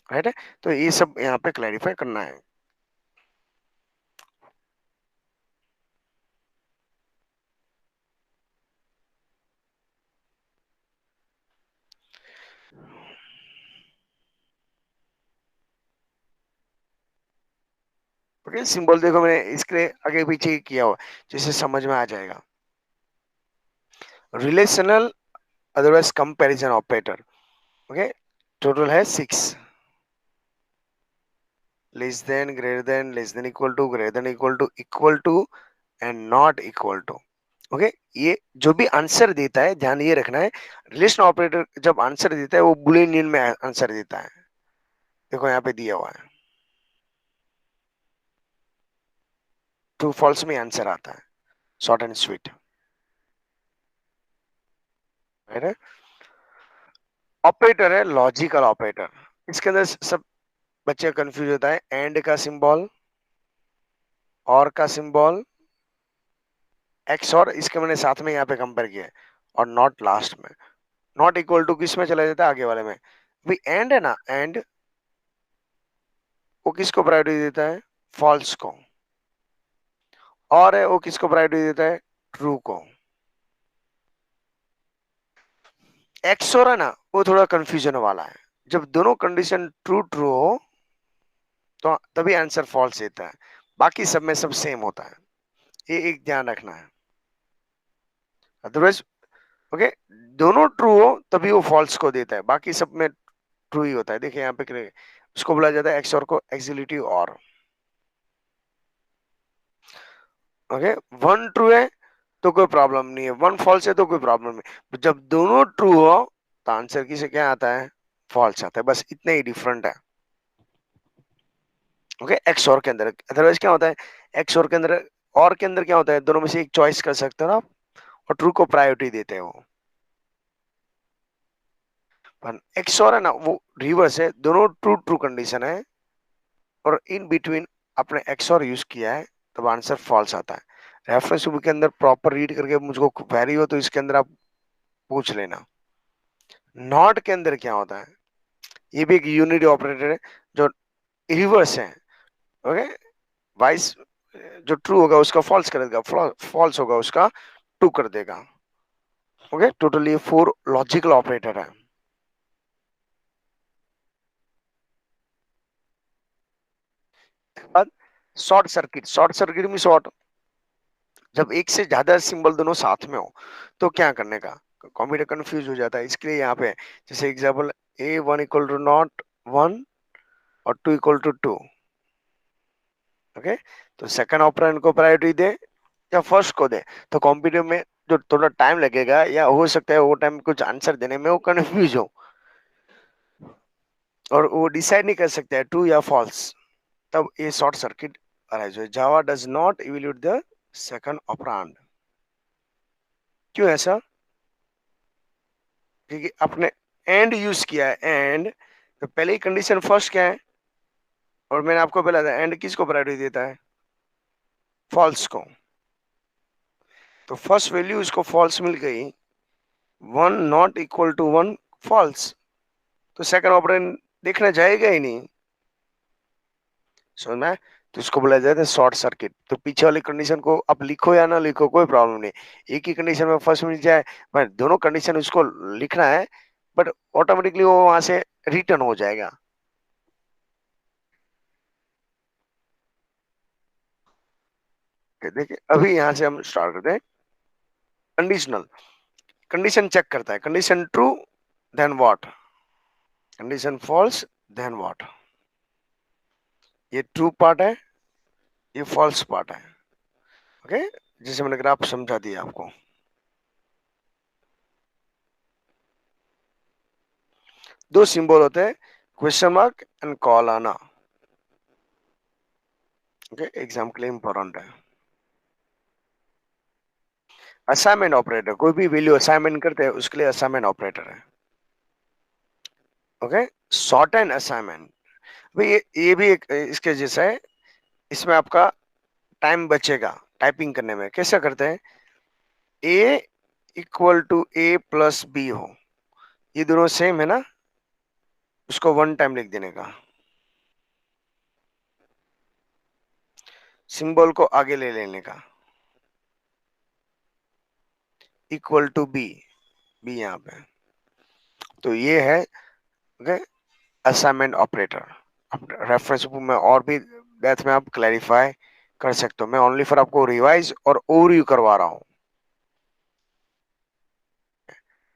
राइट है। तो ये सब यहाँ पे क्लैरिफाई करना है, ओके, सिंबल देखो मैंने इसके आगे पीछे किया हुआ जिससे समझ में आ जाएगा। Relational otherwise comparison operator. Okay, total है 6। Less than, greater than, less than equal to, greater than equal to and not equal to. Okay, ये जो भी आंसर देता है ध्यान ये रखना है, रिलेशन ऑपरेटर जब आंसर देता है वो बुलियन में आंसर देता है। देखो यहाँ पे दिया हुआ है, ट्रू फॉल्स में आंसर आता है, शॉर्ट एंड स्वीट। ऑपरेटर है लॉजिकल ऑपरेटर। इसके अंदर सब बच्चे कंफ्यूज होता है, एंड का सिंबल, और का सिंबल, एक्स और, इसके मैंने साथ में यहाँ पे कंपेयर किया है, और नॉट लास्ट में। नॉट इक्वल टू किस में चला जाता है, आगे वाले में। भाई एंड है ना, एंड वो किसको प्रायोरिटी देता है, फॉल्स को, और है वो किसको प्रायोरिटी देता है, ट्रू को। एक्स और है ना वो थोड़ा कंफ्यूजन वाला है, जब दोनों कंडीशन ट्रू ट्रू हो तो तभी आंसर फॉल्स देता है, बाकी सब में सब सेम होता है, ये एक ध्यान रखना है। अदरवाइज ओके, दोनों ट्रू हो तभी वो फॉल्स को देता है, बाकी सब में ट्रू ही होता है। देखिए यहाँ पे उसको बोला जाता है एक्स और को एक्सिलिटी और। ओके, वन ट्रू है तो कोई प्रॉब्लम नहीं है, वन फॉल्स है तो कोई प्रॉब्लम नहीं, जब दोनों ट्रू हो तो आंसर की से क्या आता है, फॉल्स आता है, बस इतना ही डिफरेंट है। ओके, एक्स और के अंदर, अदरवाइज क्या होता है, एक्स और के अंदर, और के अंदर क्या होता है, दोनों में से एक चॉइस कर सकते हो ना आप, और ट्रू को प्रायोरिटी देते हो। पर एक्स और है ना वो रिवर्स है, दोनों ट्रू ट्रू कंडीशन है, और इन बिटवीन आपने एक्स और यूज किया है तब आंसर फॉल्स आता है। रेफरेंस बुक के अंदर प्रॉपर रीड करके मुझको क्वेरी हो तो इसके अंदर आप पूछ लेना। नॉट के अंदर क्या होता है, ये भी एक यूनिटी ऑपरेटर है जो रिवर्स है। ओके, वाइस जो ट्रू होगा उसका फॉल्स कर देगा, फॉल्स होगा उसका ट्रू कर देगा। ओके, टोटली 4 लॉजिकल ऑपरेटर है। बाद शॉर्ट सर्किट, शॉर्ट सर्किट में शॉर्ट, जब एक से ज्यादा सिंबल दोनों साथ में हो तो क्या करने का, कंप्यूटर कंफ्यूज हो जाता है, इसके लिए यहाँ पे जैसे example a one equal to not one और two equal to two. Okay, तो सेकंड ऑपरेंड को प्रायोरिटी दे या फर्स्ट को दे, तो कंप्यूटर में जो थोड़ा टाइम लगेगा या हो सकता है वो टाइम कुछ आंसर देने में वो कंफ्यूज हो और वो डिसाइड नहीं कर सकता है ट्रू या फॉल्स, तब ये शॉर्ट सर्किट अराइज हो। Java does not evaluate the second operand. क्यों ऐसा, क्योंकि आपने एंड यूज किया है, एंड तो पहले ही कंडीशन फर्स्ट क्या है, और मैंने आपको बोला था एंड किसको प्रायोरिटी देता है, फॉल्स को। तो फर्स्ट वैल्यू इसको फॉल्स मिल गई, one not equal to one false, तो सेकंड ऑपरेंड देखना जाएगा ही नहीं, समझ में आया? तो इसको बोला जाता है शॉर्ट सर्किट। तो पीछे वाली कंडीशन को आप लिखो या ना लिखो कोई प्रॉब्लम नहीं, एक ही कंडीशन में फर्स्ट मिल जाए, पर दोनों कंडीशन उसको लिखना है, बट ऑटोमेटिकली वो वहां से रिटर्न हो जाएगा। देखिए अभी यहाँ से हम स्टार्ट करते हैं। कंडीशनल, कंडीशन चेक करता है, condition true then what, condition false then what. ये ट्रू पार्ट है, ये फॉल्स पार्ट है। ओके, जैसे मैंने ग्राफ समझा दिया आपको। दो सिंबल होते हैं, क्वेश्चन मार्क एंड कॉल आना। ओके, एग्जाम के लिए इंपॉर्टेंट है। असाइनमेंट ऑपरेटर, कोई भी वैल्यू असाइनमेंट करते हैं उसके लिए असाइनमेंट ऑपरेटर है। ओके, शॉर्ट एंड असाइनमेंट, भाई ये भी एक इसके जैसा है, इसमें आपका टाइम बचेगा टाइपिंग करने में। कैसे करते हैं, a equal to a plus b हो, ये दोनों सेम है ना, उसको वन टाइम लिख देने का, सिंबल को आगे ले लेने का, इक्वल टू बी, बी यहाँ पे, तो ये है असाइनमेंट ऑपरेटर। रेफरेंस बुक में और भी डेप्थ में आप क्लैरिफाई कर सकते हो। मैं ओनली फॉर आपको रिवाइज और ओवरव्यू करवा रहा हूँ,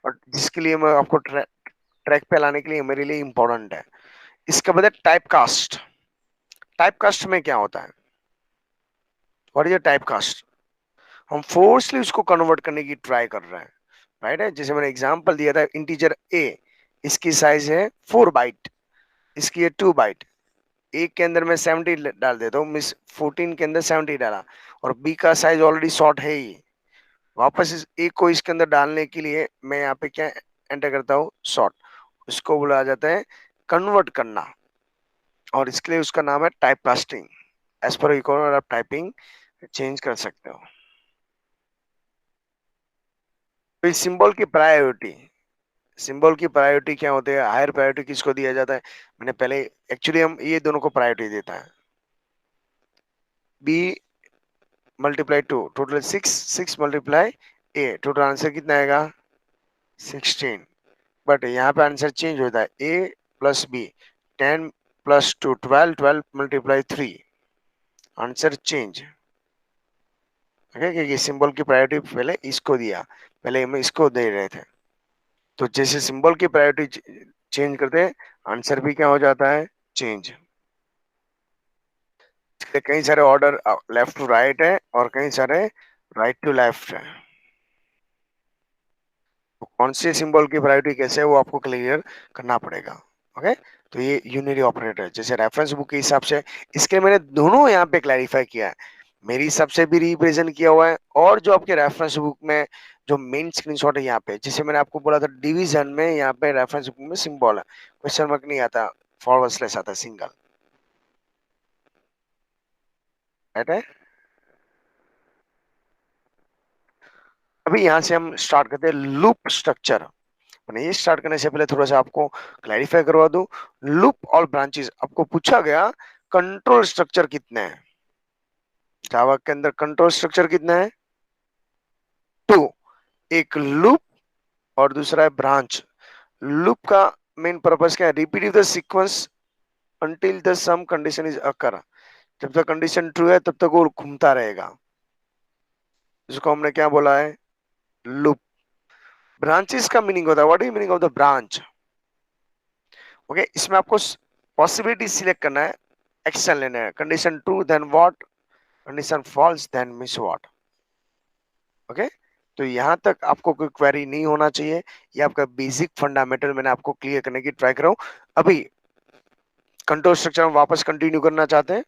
और जिसके लिए मैं आपको ट्रैक पे लाने के लिए मेरे लिए इंपॉर्टेंट है। इसके बाद टाइप कास्ट। टाइप कास्ट में क्या होता है? What is type cast? हम फोर्सली उसको कन्वर्ट करने की ट्राई कर रहे हैं, राइट है। जैसे मैंने एग्जांपल दिया था, इंटीजर ए, इसकी साइज है 4 बाइट, इसकी है 2 बाइट। एक के अंदर मैं 70 डाल देता हूँ, मिस 14 के अंदर 70 डाला, और बी का साइज ऑलरेडी शॉर्ट है ही। वापस इस एक को इसके अंदर डालने के लिए मैं यहाँ पे क्या एंटर करता हूँ? शॉर्ट। उसको बोला जाता है कन्वर्ट करना, और इसके लिए उसका नाम है type casting. As per requirement आप टाइपिंग चेंज कर सकते हो। तो इस सिंबल की प्रायोरिटी, सिंबल की प्रायोरिटी क्या होती है? हायर प्रायोरिटी किसको दिया जाता है? मैंने पहले, एक्चुअली हम ये दोनों को प्रायोरिटी देता है। बी मल्टीप्लाई 2, टोटल 6, 6 मल्टीप्लाई ए, टोटल आंसर कितना आएगा? 16। बट यहाँ पे आंसर चेंज होता है, a plus b, 10 plus 2 12, 12 multiply 3, answer change. Okay, क्योंकि सिंबल की प्रायोरिटी पहले इसको दिया, पहले हम इसको दे रहे थे। तो जैसे सिंबल की प्रायोरिटी चेंज करते हैं, आंसर भी क्या हो जाता है? चेंज। कई सारे ऑर्डर लेफ्ट टू राइट है और कई सारे राइट टू लेफ्ट है। तो कौन से सिंबल की प्रायोरिटी कैसे है वो आपको क्लियर करना पड़ेगा। ओके, तो ये यूनिरी ऑपरेटर जैसे रेफरेंस बुक के हिसाब से, इसके मैंने दोनों यहाँ पे क्लैरिफाई किया है। मेरी हिसाब से भी रिप्रेजेंट किया हुआ है, और जो आपके रेफरेंस बुक में जो मेन स्क्रीनशॉट है यहाँ पे, जैसे मैंने आपको बोला था डिवीजन में, यहाँ पे रेफरेंस बुक में सिंबल है, क्वेश्चन मार्क नहीं आता, फॉरवर्ड स्लैश आता है सिंगल, राइट है। अभी यहाँ से हम स्टार्ट करते हैं लूप स्ट्रक्चर। मैंने ये स्टार्ट करने से पहले थोड़ा सा आपको क्लैरिफाई करवा दूं। लूप और ब्रांचेस, आपको पूछा गया कंट्रोल स्ट्रक्चर कितने हैं जावा के अंदर? कंट्रोल स्ट्रक्चर कितने हैं? 2। एक लूप और दूसरा है ब्रांच। लूप का मेन पर्पस क्या है? Repeat the sequence until the some condition is occur। जब तक कंडीशन ट्रू है तब तक वो घूमता रहेगा, इसको हमने क्या बोला है? लूप। ब्रांचेस का मीनिंग होता है, what is meaning of the branch? Okay, इसमें आपको पॉसिबिलिटी सिलेक्ट करना है, एक्शन लेना है। Condition true then what, condition false then miss what. Okay, तो यहां तक आपको कोई क्वेरी नहीं होना चाहिए। ये आपका बेसिक फंडामेंटल मैंने आपको क्लियर करने की ट्राई कर रहा हूं। अभी कंट्रोल स्ट्रक्चर हम वापस कंटिन्यू करना चाहते हैं।